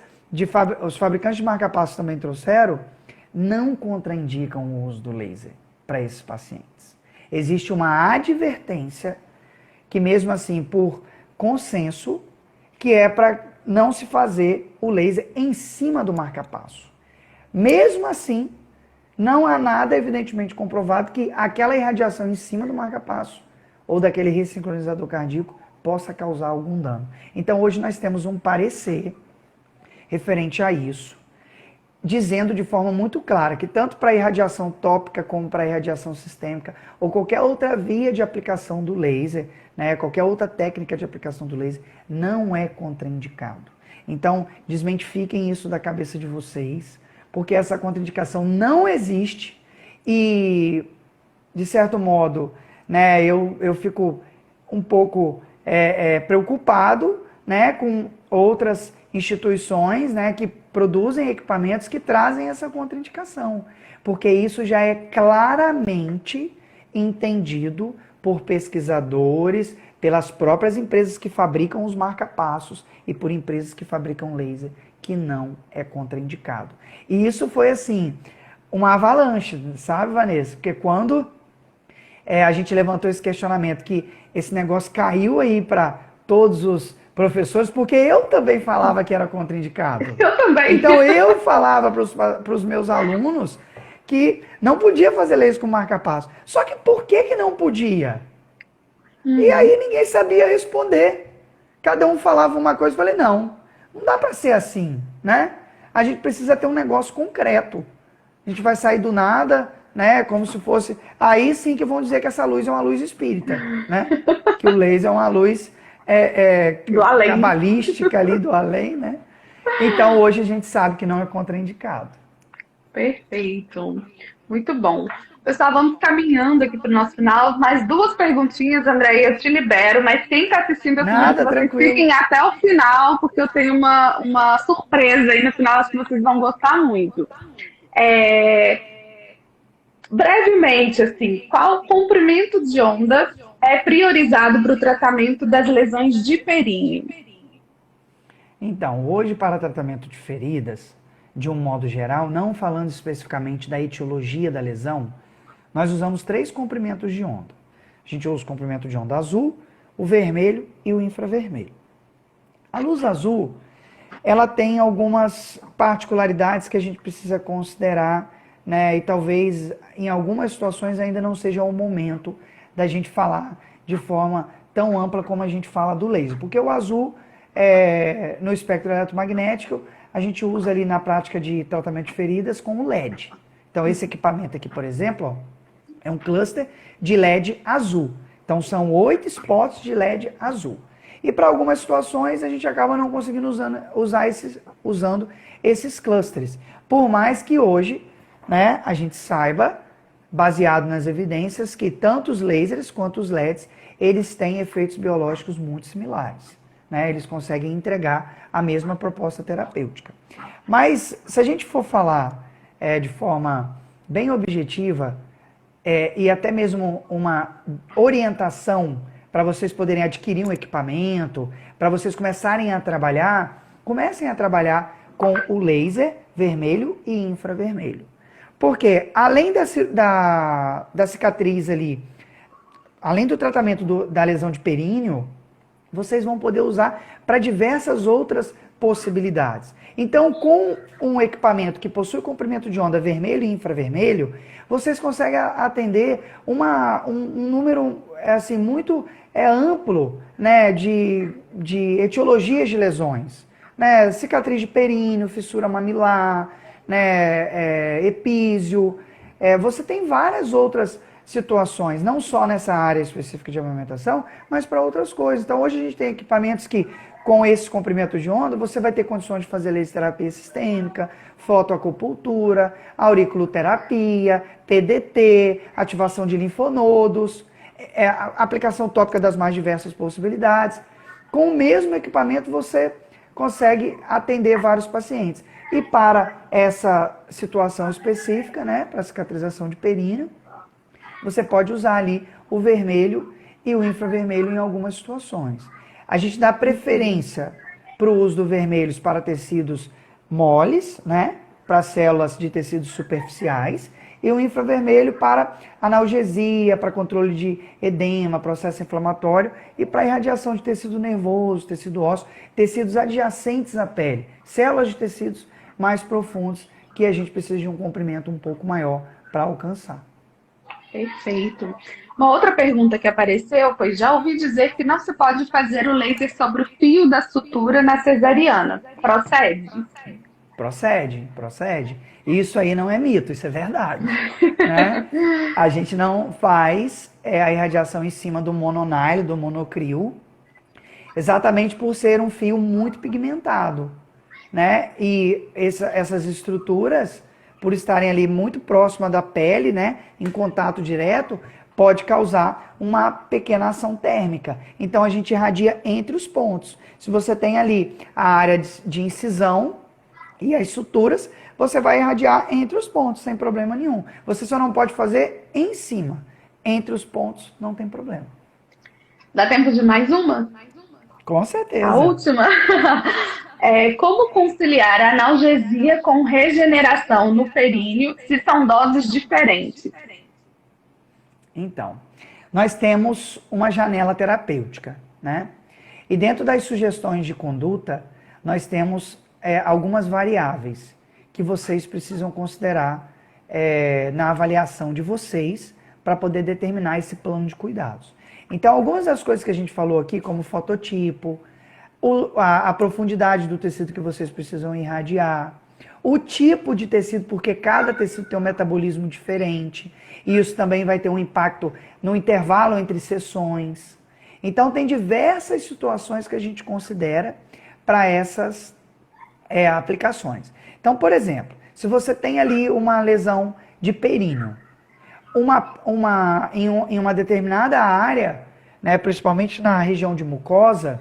os fabricantes de marca-passo também trouxeram, não contraindicam o uso do laser para esses pacientes. Existe uma advertência que, mesmo assim, por consenso, que é para não se fazer o laser em cima do marca-passo. Mesmo assim, não há nada evidentemente comprovado que aquela irradiação em cima do marca-passo ou daquele ressincronizador cardíaco possa causar algum dano. Então, hoje nós temos um parecer referente a isso, dizendo de forma muito clara que tanto para irradiação tópica como para irradiação sistêmica ou qualquer outra via de aplicação do laser, né, qualquer outra técnica de aplicação do laser, não é contraindicado. Então, desmentifiquem isso da cabeça de vocês, porque essa contraindicação não existe e, de certo modo, né, eu fico um pouco preocupado, né, com outras instituições, né, que produzem equipamentos que trazem essa contraindicação, porque isso já é claramente entendido por pesquisadores, pelas próprias empresas que fabricam os marca-passos e por empresas que fabricam laser, que não é contraindicado. E isso foi, assim, uma avalanche, sabe, Vanessa? Porque quando a gente levantou esse questionamento, que esse negócio caiu aí para todos os professores, porque eu também falava que era contraindicado. Eu também. Então eu falava para os meus alunos que não podia fazer laser com marca-passo. Só que por que não podia? E aí ninguém sabia responder. Cada um falava uma coisa, eu falei, não dá para ser assim, né? A gente precisa ter um negócio concreto. A gente vai sair do nada, né? Como se fosse... Aí sim que vão dizer que essa luz é uma luz espírita, né? Que o laser é uma luz do além, cabalística ali do além, né? Então hoje a gente sabe que não é contraindicado. Perfeito. Muito bom. Pessoal, vamos caminhando aqui para o nosso final. Mais duas perguntinhas, André, eu te libero, mas quem está assistindo, eu pedi que vocês Tranquilo. fiquem até o final, porque eu tenho uma surpresa aí no final, acho que vocês vão gostar muito. Brevemente, assim, qual comprimento de onda é priorizado para o tratamento das lesões de períneo? Então, hoje para tratamento de feridas, de um modo geral, não falando especificamente da etiologia da lesão, nós usamos 3 comprimentos de onda. A gente usa o comprimento de onda azul, o vermelho e o infravermelho. A luz azul, ela tem algumas particularidades que a gente precisa considerar, né? E talvez em algumas situações ainda não seja o momento da gente falar de forma tão ampla como a gente fala do laser. Porque o azul, no espectro eletromagnético, a gente usa ali na prática de tratamento de feridas com o LED. Então esse equipamento aqui, por exemplo, ó, é um cluster de LED azul. Então são 8 spots de LED azul. E para algumas situações a gente acaba não conseguindo usando esses clusters. Por mais que hoje, né, a gente saiba, baseado nas evidências, que tanto os lasers quanto os LEDs, eles têm efeitos biológicos muito similares. Né? Eles conseguem entregar a mesma proposta terapêutica. Mas se a gente for falar de forma bem objetiva, e até mesmo uma orientação para vocês poderem adquirir um equipamento, para vocês começarem a trabalhar, comecem a trabalhar com o laser vermelho e infravermelho. Porque além da cicatriz ali, além do tratamento da lesão de períneo, vocês vão poder usar para diversas outras possibilidades. Então, com um equipamento que possui comprimento de onda vermelho e infravermelho, vocês conseguem atender um número assim, muito amplo, né, de etiologias de lesões. Né, cicatriz de períneo, fissura mamilar, né, epísio. Você tem várias outras situações, não só nessa área específica de amamentação, mas para outras coisas. Então, hoje a gente tem equipamentos que, com esses comprimentos de onda, você vai ter condições de fazer laser terapia sistêmica, fotoacupuntura, auriculoterapia, PDT, ativação de linfonodos, aplicação tópica das mais diversas possibilidades. Com o mesmo equipamento, você consegue atender vários pacientes. E para essa situação específica, né, para cicatrização de períneo, você pode usar ali o vermelho e o infravermelho em algumas situações. A gente dá preferência para o uso do vermelho para tecidos moles, né, para células de tecidos superficiais, e o infravermelho para analgesia, para controle de edema, processo inflamatório e para irradiação de tecido nervoso, tecido ósseo, tecidos adjacentes à pele, células de tecidos mais profundos que a gente precisa de um comprimento um pouco maior para alcançar. Perfeito. Uma outra pergunta que apareceu foi: já ouvi dizer que não se pode fazer o laser sobre o fio da sutura na cesariana. Procede? Procede. Isso aí não é mito, isso é verdade. Né? A gente não faz a irradiação em cima do mononile, do monocril, exatamente por ser um fio muito pigmentado. Né? E essas estruturas, por estarem ali muito próximas da pele, né, em contato direto, pode causar uma pequena ação térmica. Então a gente irradia entre os pontos. Se você tem ali a área de incisão e as suturas, você vai irradiar entre os pontos, sem problema nenhum. Você só não pode fazer em cima. Entre os pontos, não tem problema. Dá tempo de mais uma? Com certeza. A última. Como conciliar a analgesia com regeneração no períneo se são doses diferentes? Então, nós temos uma janela terapêutica, né? E dentro das sugestões de conduta, nós temos algumas variáveis que vocês precisam considerar na avaliação de vocês para poder determinar esse plano de cuidados. Então, algumas das coisas que a gente falou aqui, como fototipo, a profundidade do tecido que vocês precisam irradiar, o tipo de tecido, porque cada tecido tem um metabolismo diferente, e isso também vai ter um impacto no intervalo entre sessões. Então, tem diversas situações que a gente considera para essas aplicações. Então, por exemplo, se você tem ali uma lesão de períneo, em uma determinada área, né, principalmente na região de mucosa,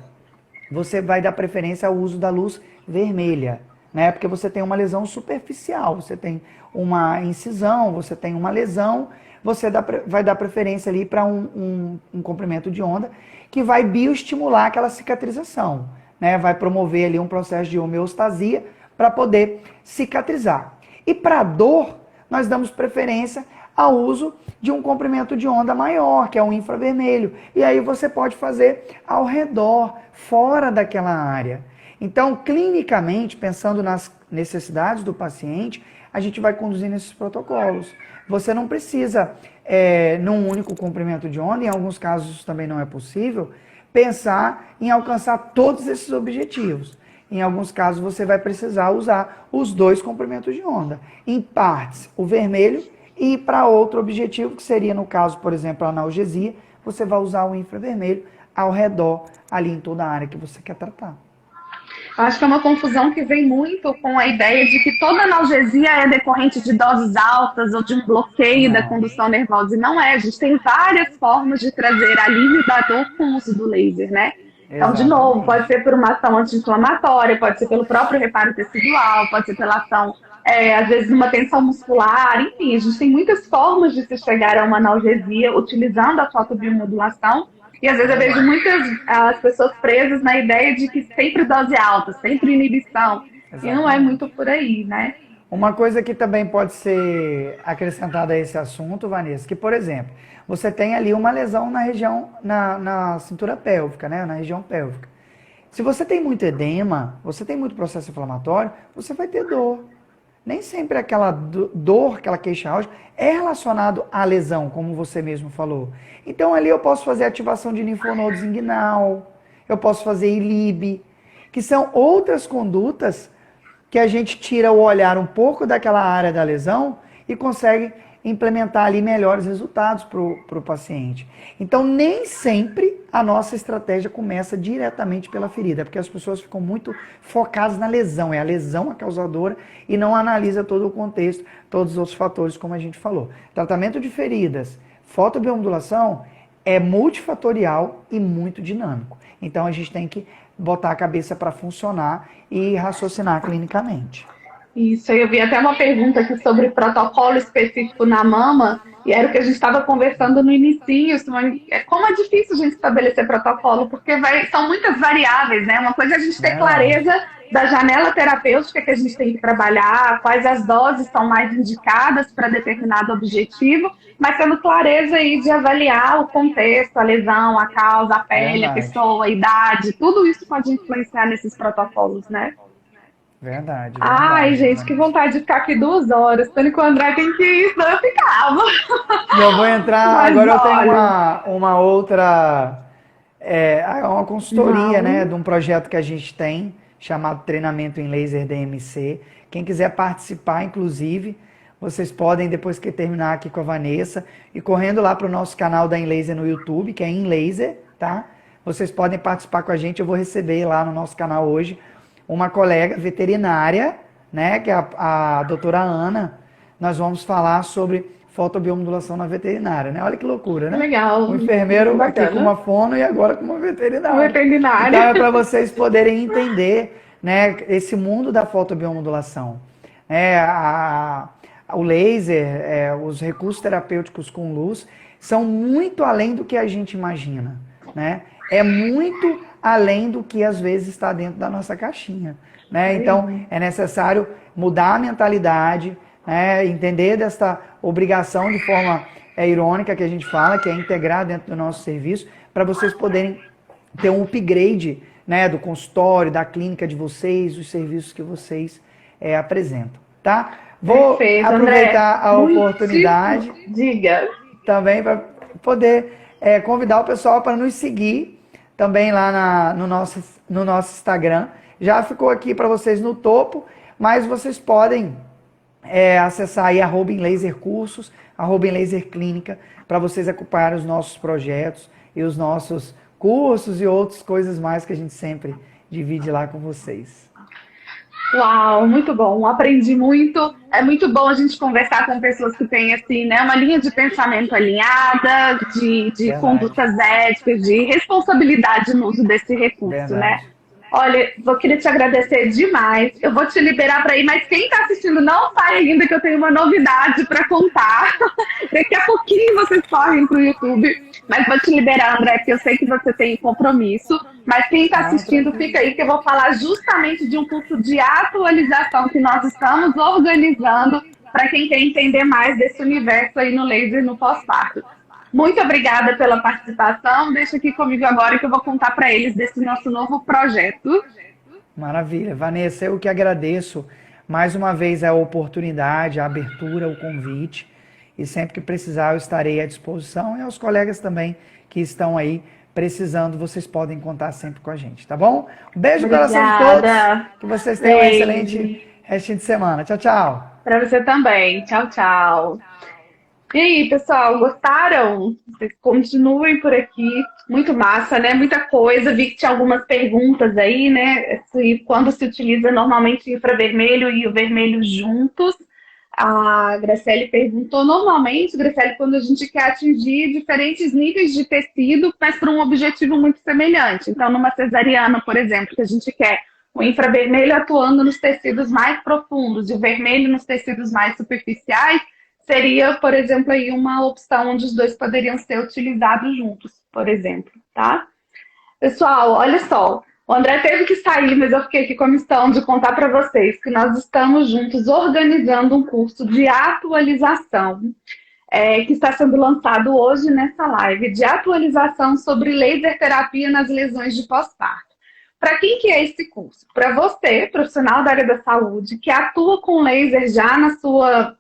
você vai dar preferência ao uso da luz vermelha, né? Porque você tem uma lesão superficial, você tem uma incisão, você tem uma lesão, você vai dar preferência ali para um comprimento de onda que vai bioestimular aquela cicatrização, né? Vai promover ali um processo de homeostasia para poder cicatrizar. E para dor, nós damos preferência ao uso de um comprimento de onda maior, que é o infravermelho. E aí você pode fazer ao redor, fora daquela área. Então, clinicamente, pensando nas necessidades do paciente, a gente vai conduzindo esses protocolos. Você não precisa, num único comprimento de onda, em alguns casos isso também não é possível, pensar em alcançar todos esses objetivos. Em alguns casos você vai precisar usar os 2 comprimentos de onda. Em partes, o vermelho, e para outro objetivo, que seria, no caso, por exemplo, a analgesia, você vai usar o infravermelho ao redor, ali em toda a área que você quer tratar. Eu acho que é uma confusão que vem muito com a ideia de que toda analgesia é decorrente de doses altas ou de um bloqueio da condução nervosa. E não é. A gente tem várias formas de trazer alívio da dor com o uso do laser, né? Então, de novo, pode ser por uma ação anti-inflamatória, pode ser pelo próprio reparo tecidual, pode ser pela ação, às vezes, uma tensão muscular. Enfim, a gente tem muitas formas de se chegar a uma analgesia utilizando a fotobiomodulação. E às vezes eu vejo muitas as pessoas presas na ideia de que sempre dose alta, sempre inibição. Exatamente. E não é muito por aí, né? Uma coisa que também pode ser acrescentada a esse assunto, Vanessa, que, por exemplo, você tem ali uma lesão na região, na cintura pélvica, né? Na região pélvica. Se você tem muito edema, você tem muito processo inflamatório, você vai ter dor. Nem sempre aquela dor, aquela queixa álgica, é relacionado à lesão, como você mesmo falou. Então ali eu posso fazer ativação de linfonodos inguinal, eu posso fazer ILIB, que são outras condutas que a gente tira o olhar um pouco daquela área da lesão e consegue implementar ali melhores resultados para o paciente. Então, nem sempre a nossa estratégia começa diretamente pela ferida, porque as pessoas ficam muito focadas na lesão, é a lesão a causadora e não analisa todo o contexto, todos os outros fatores, como a gente falou. Tratamento de feridas, fotobiomodulação é multifatorial e muito dinâmico. Então, a gente tem que botar a cabeça para funcionar e raciocinar clinicamente. Isso, eu vi até uma pergunta aqui sobre protocolo específico na mama, e era o que a gente estava conversando no inicinho, como é difícil a gente estabelecer protocolo, porque são muitas variáveis, né? Uma coisa é a gente ter clareza da janela terapêutica que a gente tem que trabalhar, quais as doses são mais indicadas para determinado objetivo, mas tendo clareza aí de avaliar o contexto, a lesão, a causa, a pele, a pessoa, a idade, tudo isso pode influenciar nesses protocolos, né? Verdade. Ai, gente, que vontade de ficar aqui 2 horas. Tony com o André tem que ir, senão eu ficava. Eu vou entrar, mas agora olha, eu tenho uma outra, uma consultoria, né, de um projeto que a gente tem, chamado Treinamento em Laser DMC. Quem quiser participar, inclusive, vocês podem, depois que terminar aqui com a Vanessa, ir correndo lá para o nosso canal da InLaser no YouTube, que é InLaser, tá? Vocês podem participar com a gente, eu vou receber lá no nosso canal hoje uma colega veterinária, né, que é a doutora Ana. Nós vamos falar sobre fotobiomodulação na veterinária, né? Olha que loucura, né? Legal. Um enfermeiro aqui com uma fono e agora com uma veterinária. Uma veterinária. Então é para vocês poderem entender, né, esse mundo da fotobiomodulação. O laser, os recursos terapêuticos com luz são muito além do que a gente imagina, né? É muito além do que às vezes está dentro da nossa caixinha, né? Então é necessário mudar a mentalidade, né? Entender desta obrigação de forma irônica que a gente fala, que é integrar dentro do nosso serviço, para vocês poderem ter um upgrade, né, do consultório, da clínica de vocês, dos serviços que vocês apresentam, tá? Vou aproveitar a oportunidade também para poder convidar o pessoal para nos seguir também lá no nosso Instagram. Já ficou aqui para vocês no topo, mas vocês podem acessar aí @InLaserCursos, @InLaserClínica, para vocês acompanharem os nossos projetos e os nossos cursos e outras coisas mais que a gente sempre divide lá com vocês. Uau, muito bom. Aprendi muito. É muito bom a gente conversar com pessoas que têm assim, né, uma linha de pensamento alinhada, de Verdade, condutas éticas, de responsabilidade no uso desse recurso, né? verdade. Olha, eu queria te agradecer demais. Eu vou te liberar para ir, mas quem está assistindo não sai ainda, que eu tenho uma novidade para contar. Daqui a pouquinho vocês correm para o YouTube, mas vou te liberar, André, porque eu sei que você tem compromisso. Mas quem está Não, assistindo, tranquilo. fica aí, que eu vou falar justamente de um curso de atualização que nós estamos organizando para quem quer entender mais desse universo aí no laser no pós-parto. Muito obrigada pela participação. Deixa aqui comigo agora que eu vou contar para eles desse nosso novo projeto. Maravilha. Vanessa, eu que agradeço mais uma vez a oportunidade, a abertura, o convite. E sempre que precisar, eu estarei à disposição. E aos colegas também que estão aí precisando, vocês podem contar sempre com a gente, tá bom? Um beijo no coração de todos. Obrigada. Que vocês tenham um Beijo. excelente restinho de semana. Tchau, tchau. Para você também. Tchau, tchau. E aí, pessoal, gostaram? Vocês continuem por aqui. Muito massa, né? Muita coisa. Vi que tinha algumas perguntas aí, né? Quando se utiliza normalmente o infravermelho e o vermelho juntos. A Graciele perguntou, normalmente, Graciele, quando a gente quer atingir diferentes níveis de tecido, mas para um objetivo muito semelhante. Então, numa cesariana, por exemplo, que a gente quer o infravermelho atuando nos tecidos mais profundos e o vermelho nos tecidos mais superficiais, seria, por exemplo, aí uma opção onde os dois poderiam ser utilizados juntos, por exemplo, tá? Pessoal, olha só, o André teve que sair, mas eu fiquei aqui com a missão de contar para vocês que nós estamos juntos organizando um curso de atualização que está sendo lançado hoje nessa live, de atualização sobre laser terapia nas lesões de pós-parto. Para quem que é esse curso? Para você, profissional da área da saúde, que atua com laser já na sua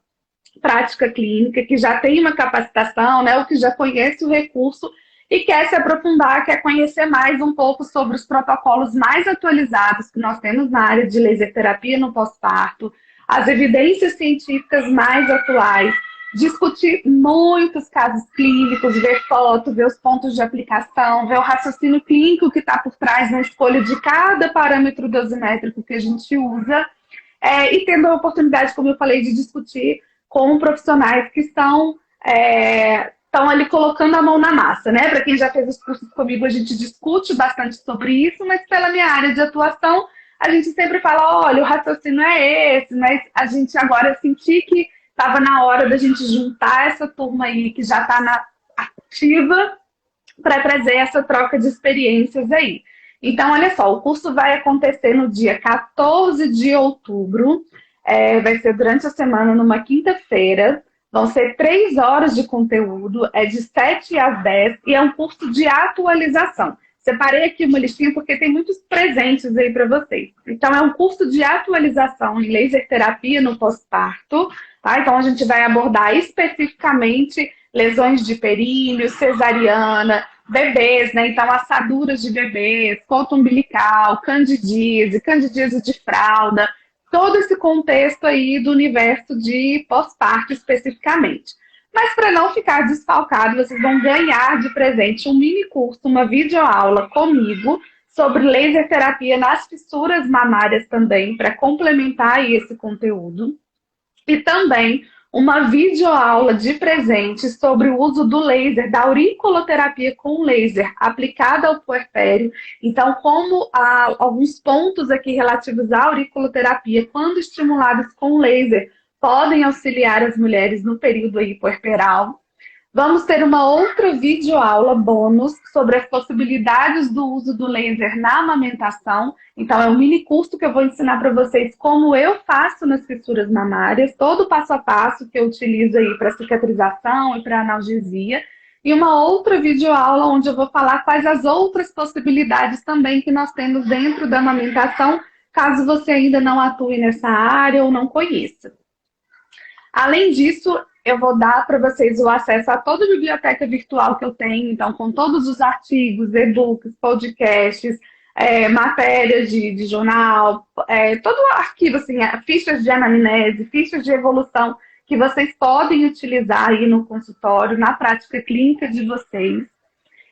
prática clínica, que já tem uma capacitação, né, ou que já conhece o recurso e quer se aprofundar, quer conhecer mais um pouco sobre os protocolos mais atualizados que nós temos na área de laser terapia no pós-parto, as evidências científicas mais atuais, discutir muitos casos clínicos, ver foto, ver os pontos de aplicação, ver o raciocínio clínico que está por trás na escolha de cada parâmetro dosimétrico que a gente usa, e tendo a oportunidade, como eu falei, de discutir com profissionais que estão ali colocando a mão na massa, né? Para quem já fez os cursos comigo, a gente discute bastante sobre isso, mas pela minha área de atuação, a gente sempre fala, olha, o raciocínio é esse, mas a gente agora senti que estava na hora da gente juntar essa turma aí que já está na ativa para trazer essa troca de experiências aí. Então, olha só, o curso vai acontecer no dia 14 de outubro, vai ser durante a semana, numa quinta-feira. Vão ser 3 horas de conteúdo, é de 7 às 10 e é um curso de atualização. Separei aqui uma listinha porque tem muitos presentes aí para vocês. Então, é um curso de atualização em laser terapia no pós-parto, tá? Então, a gente vai abordar especificamente lesões de períneo, cesariana, bebês, né? Então, assaduras de bebês, colto umbilical, candidíase de fralda, todo esse contexto aí do universo de pós-parto especificamente. Mas para não ficar desfalcado, vocês vão ganhar de presente um mini curso, uma videoaula comigo sobre laser terapia nas fissuras mamárias também, para complementar aí esse conteúdo. E também uma videoaula de presente sobre o uso do laser, da auriculoterapia com laser aplicada ao puerpério. Então, como há alguns pontos aqui relativos à auriculoterapia, quando estimulados com laser, podem auxiliar as mulheres no período aí puerperal. Vamos ter uma outra videoaula bônus sobre as possibilidades do uso do laser na amamentação. Então, é um mini curso que eu vou ensinar para vocês como eu faço nas fissuras mamárias, todo o passo a passo que eu utilizo aí para cicatrização e para analgesia. E uma outra videoaula onde eu vou falar quais as outras possibilidades também que nós temos dentro da amamentação, caso você ainda não atue nessa área ou não conheça. Além disso, eu vou dar para vocês o acesso a toda a biblioteca virtual que eu tenho, então, com todos os artigos, e-books, podcasts, matérias de jornal, todo o arquivo, assim, fichas de anamnese, fichas de evolução, que vocês podem utilizar aí no consultório, na prática clínica de vocês.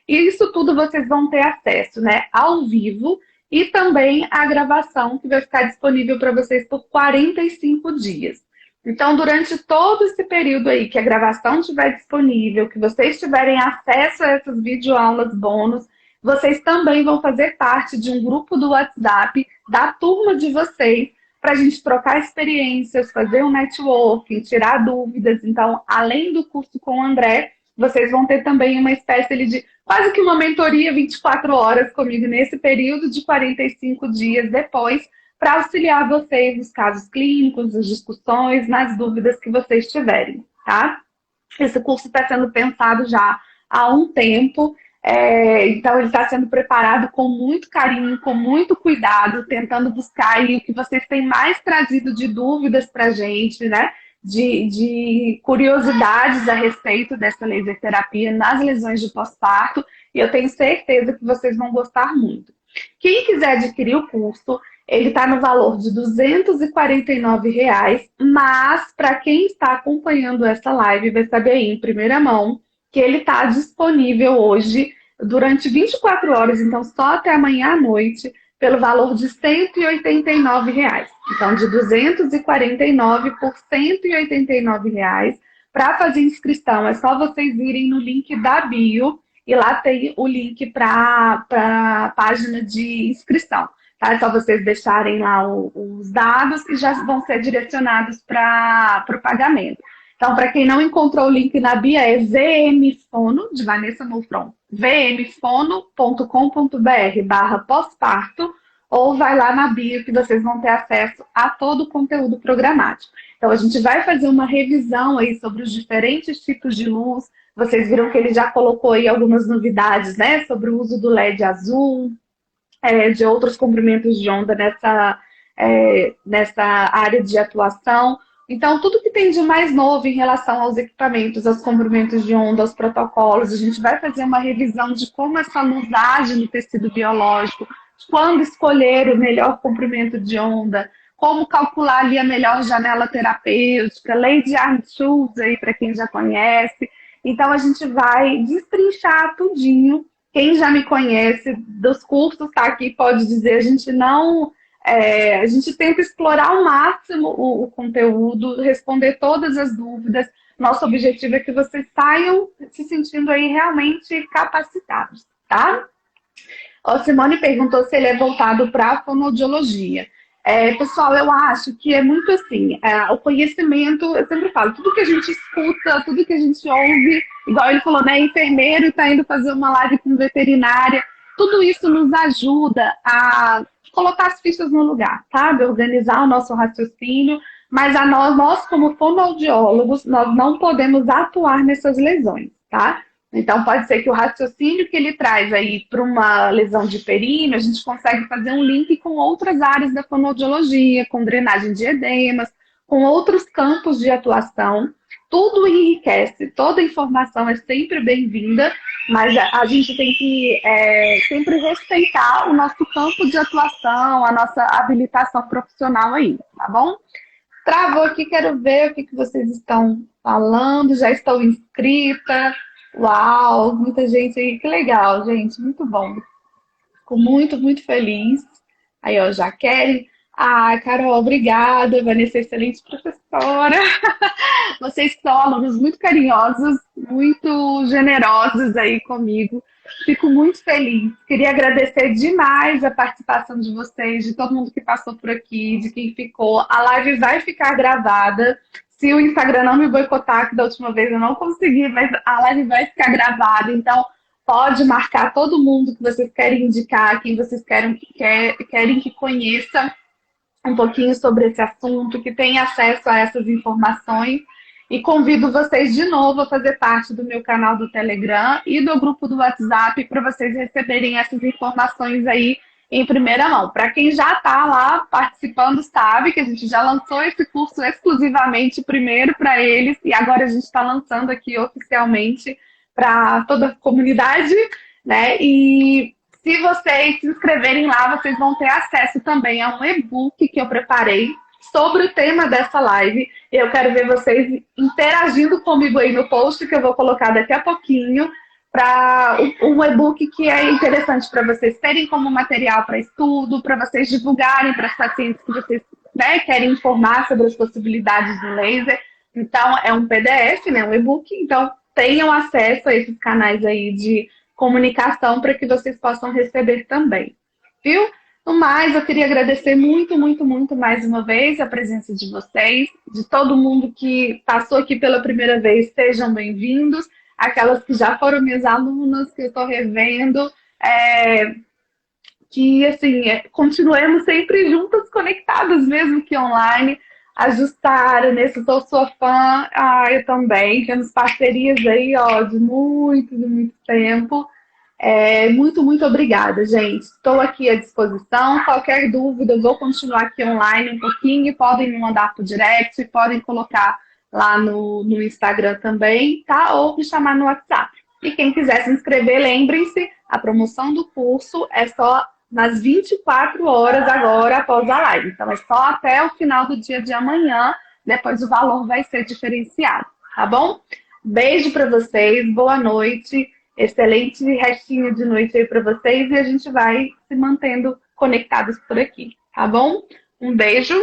E isso tudo vocês vão ter acesso, né, ao vivo e também a gravação que vai ficar disponível para vocês por 45 dias. Então, durante todo esse período aí que a gravação estiver disponível, que vocês tiverem acesso a essas videoaulas bônus, vocês também vão fazer parte de um grupo do WhatsApp da turma de vocês para a gente trocar experiências, fazer um networking, tirar dúvidas. Então, além do curso com o André, vocês vão ter também uma espécie de quase que uma mentoria 24 horas comigo nesse período de 45 dias depois, para auxiliar vocês nos casos clínicos, nas discussões, nas dúvidas que vocês tiverem, tá? Esse curso está sendo pensado já há um tempo, então ele está sendo preparado com muito carinho, com muito cuidado, tentando buscar aí o que vocês têm mais trazido de dúvidas para a gente, né? De curiosidades a respeito dessa laser terapia nas lesões de pós-parto, e eu tenho certeza que vocês vão gostar muito. Quem quiser adquirir o curso, ele está no valor de R$ 249, mas para quem está acompanhando essa live vai saber aí em primeira mão que ele está disponível hoje durante 24 horas, então só até amanhã à noite, pelo valor de R$ 189. Então, de 249 por R$ 189. Para fazer inscrição, é só vocês irem no link da bio e lá tem o link para a página de inscrição. Tá? É só vocês deixarem lá os dados e já vão ser direcionados para o pagamento. Então, para quem não encontrou o link na bio, é vmfono, de Vanessa Moufron, vmfono.com.br/pós-parto, ou vai lá na bio que vocês vão ter acesso a todo o conteúdo programático. Então, a gente vai fazer uma revisão aí sobre os diferentes tipos de luz. Vocês viram que ele já colocou aí algumas novidades, né? Sobre o uso do LED azul, de outros comprimentos de onda nessa área de atuação. Então, tudo que tem de mais novo em relação aos equipamentos, aos comprimentos de onda, aos protocolos, a gente vai fazer uma revisão de como essa luz age no tecido biológico, quando escolher o melhor comprimento de onda, como calcular ali a melhor janela terapêutica, lei de Arndt-Schultz aí para quem já conhece. Então, a gente vai destrinchar tudinho. Quem já me conhece dos cursos tá aqui pode dizer, a gente tenta explorar ao máximo o conteúdo, responder todas as dúvidas. Nosso objetivo é que vocês saiam se sentindo aí realmente capacitados, tá? A Simone perguntou se ele é voltado para a fonoaudiologia. Pessoal, eu acho que é muito assim, o conhecimento, eu sempre falo, tudo que a gente escuta, tudo que a gente ouve, igual ele falou, né, enfermeiro está indo fazer uma live com veterinária, tudo isso nos ajuda a colocar as fichas no lugar, sabe? Organizar o nosso raciocínio, mas nós como fonoaudiólogos, nós não podemos atuar nessas lesões, tá? Então, pode ser que o raciocínio que ele traz aí para uma lesão de períneo, a gente consegue fazer um link com outras áreas da fonoaudiologia, com drenagem de edemas, com outros campos de atuação. Tudo enriquece, toda informação é sempre bem-vinda, mas a gente tem que sempre respeitar o nosso campo de atuação, a nossa habilitação profissional aí, tá bom? Travou aqui, quero ver o que vocês estão falando, já estou inscrita. Uau, muita gente aí, que legal, gente, muito bom. Fico muito, muito feliz. Aí, ó, Jaqueline. Carol, obrigada. Vanessa, excelente professora. Vocês são alunos muito carinhosos, muito generosos aí comigo. Fico muito feliz. Queria agradecer demais a participação de vocês, de todo mundo que passou por aqui, de quem ficou. A live vai ficar gravada. Se o Instagram não me boicotar, que da última vez eu não consegui, mas a live vai ficar gravada, então pode marcar todo mundo que vocês querem indicar, quem vocês querem que conheça um pouquinho sobre esse assunto, que tenha acesso a essas informações. E convido vocês de novo a fazer parte do meu canal do Telegram e do grupo do WhatsApp para vocês receberem essas informações aí em primeira mão. Para quem já está lá participando, sabe que a gente já lançou esse curso exclusivamente primeiro para eles e agora a gente está lançando aqui oficialmente para toda a comunidade, né? E se vocês se inscreverem lá, vocês vão ter acesso também a um e-book que eu preparei sobre o tema dessa live. Eu quero ver vocês interagindo comigo aí no post que eu vou colocar daqui a pouquinho, para um e-book que é interessante para vocês terem como material para estudo, para vocês divulgarem para os pacientes que vocês, né, querem informar sobre as possibilidades do laser. Então, é um PDF, né, um e-book, então tenham acesso a esses canais aí de comunicação para que vocês possam receber também, viu? No mais, eu queria agradecer muito, muito, muito mais uma vez a presença de vocês, de todo mundo que passou aqui pela primeira vez, sejam bem-vindos. Aquelas que já foram minhas alunas, que eu estou revendo, que, assim, continuemos sempre juntas, conectadas, mesmo que online. A Jussara, nesse sou sua fã, eu também, temos parcerias aí, ó, de muito tempo. Muito, muito obrigada, gente. Estou aqui à disposição. Qualquer dúvida, eu vou continuar aqui online um pouquinho. Podem me mandar por direct, podem colocar lá no Instagram também, tá? Ou me chamar no WhatsApp. E quem quiser se inscrever, lembrem-se, a promoção do curso é só nas 24 horas agora após a live. Então, é só até o final do dia de amanhã. Depois o valor vai ser diferenciado, tá bom? Beijo para vocês, boa noite. Excelente restinho de noite aí para vocês e a gente vai se mantendo conectados por aqui, tá bom? Um beijo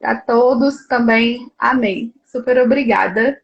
a todos também. Amém. Super obrigada.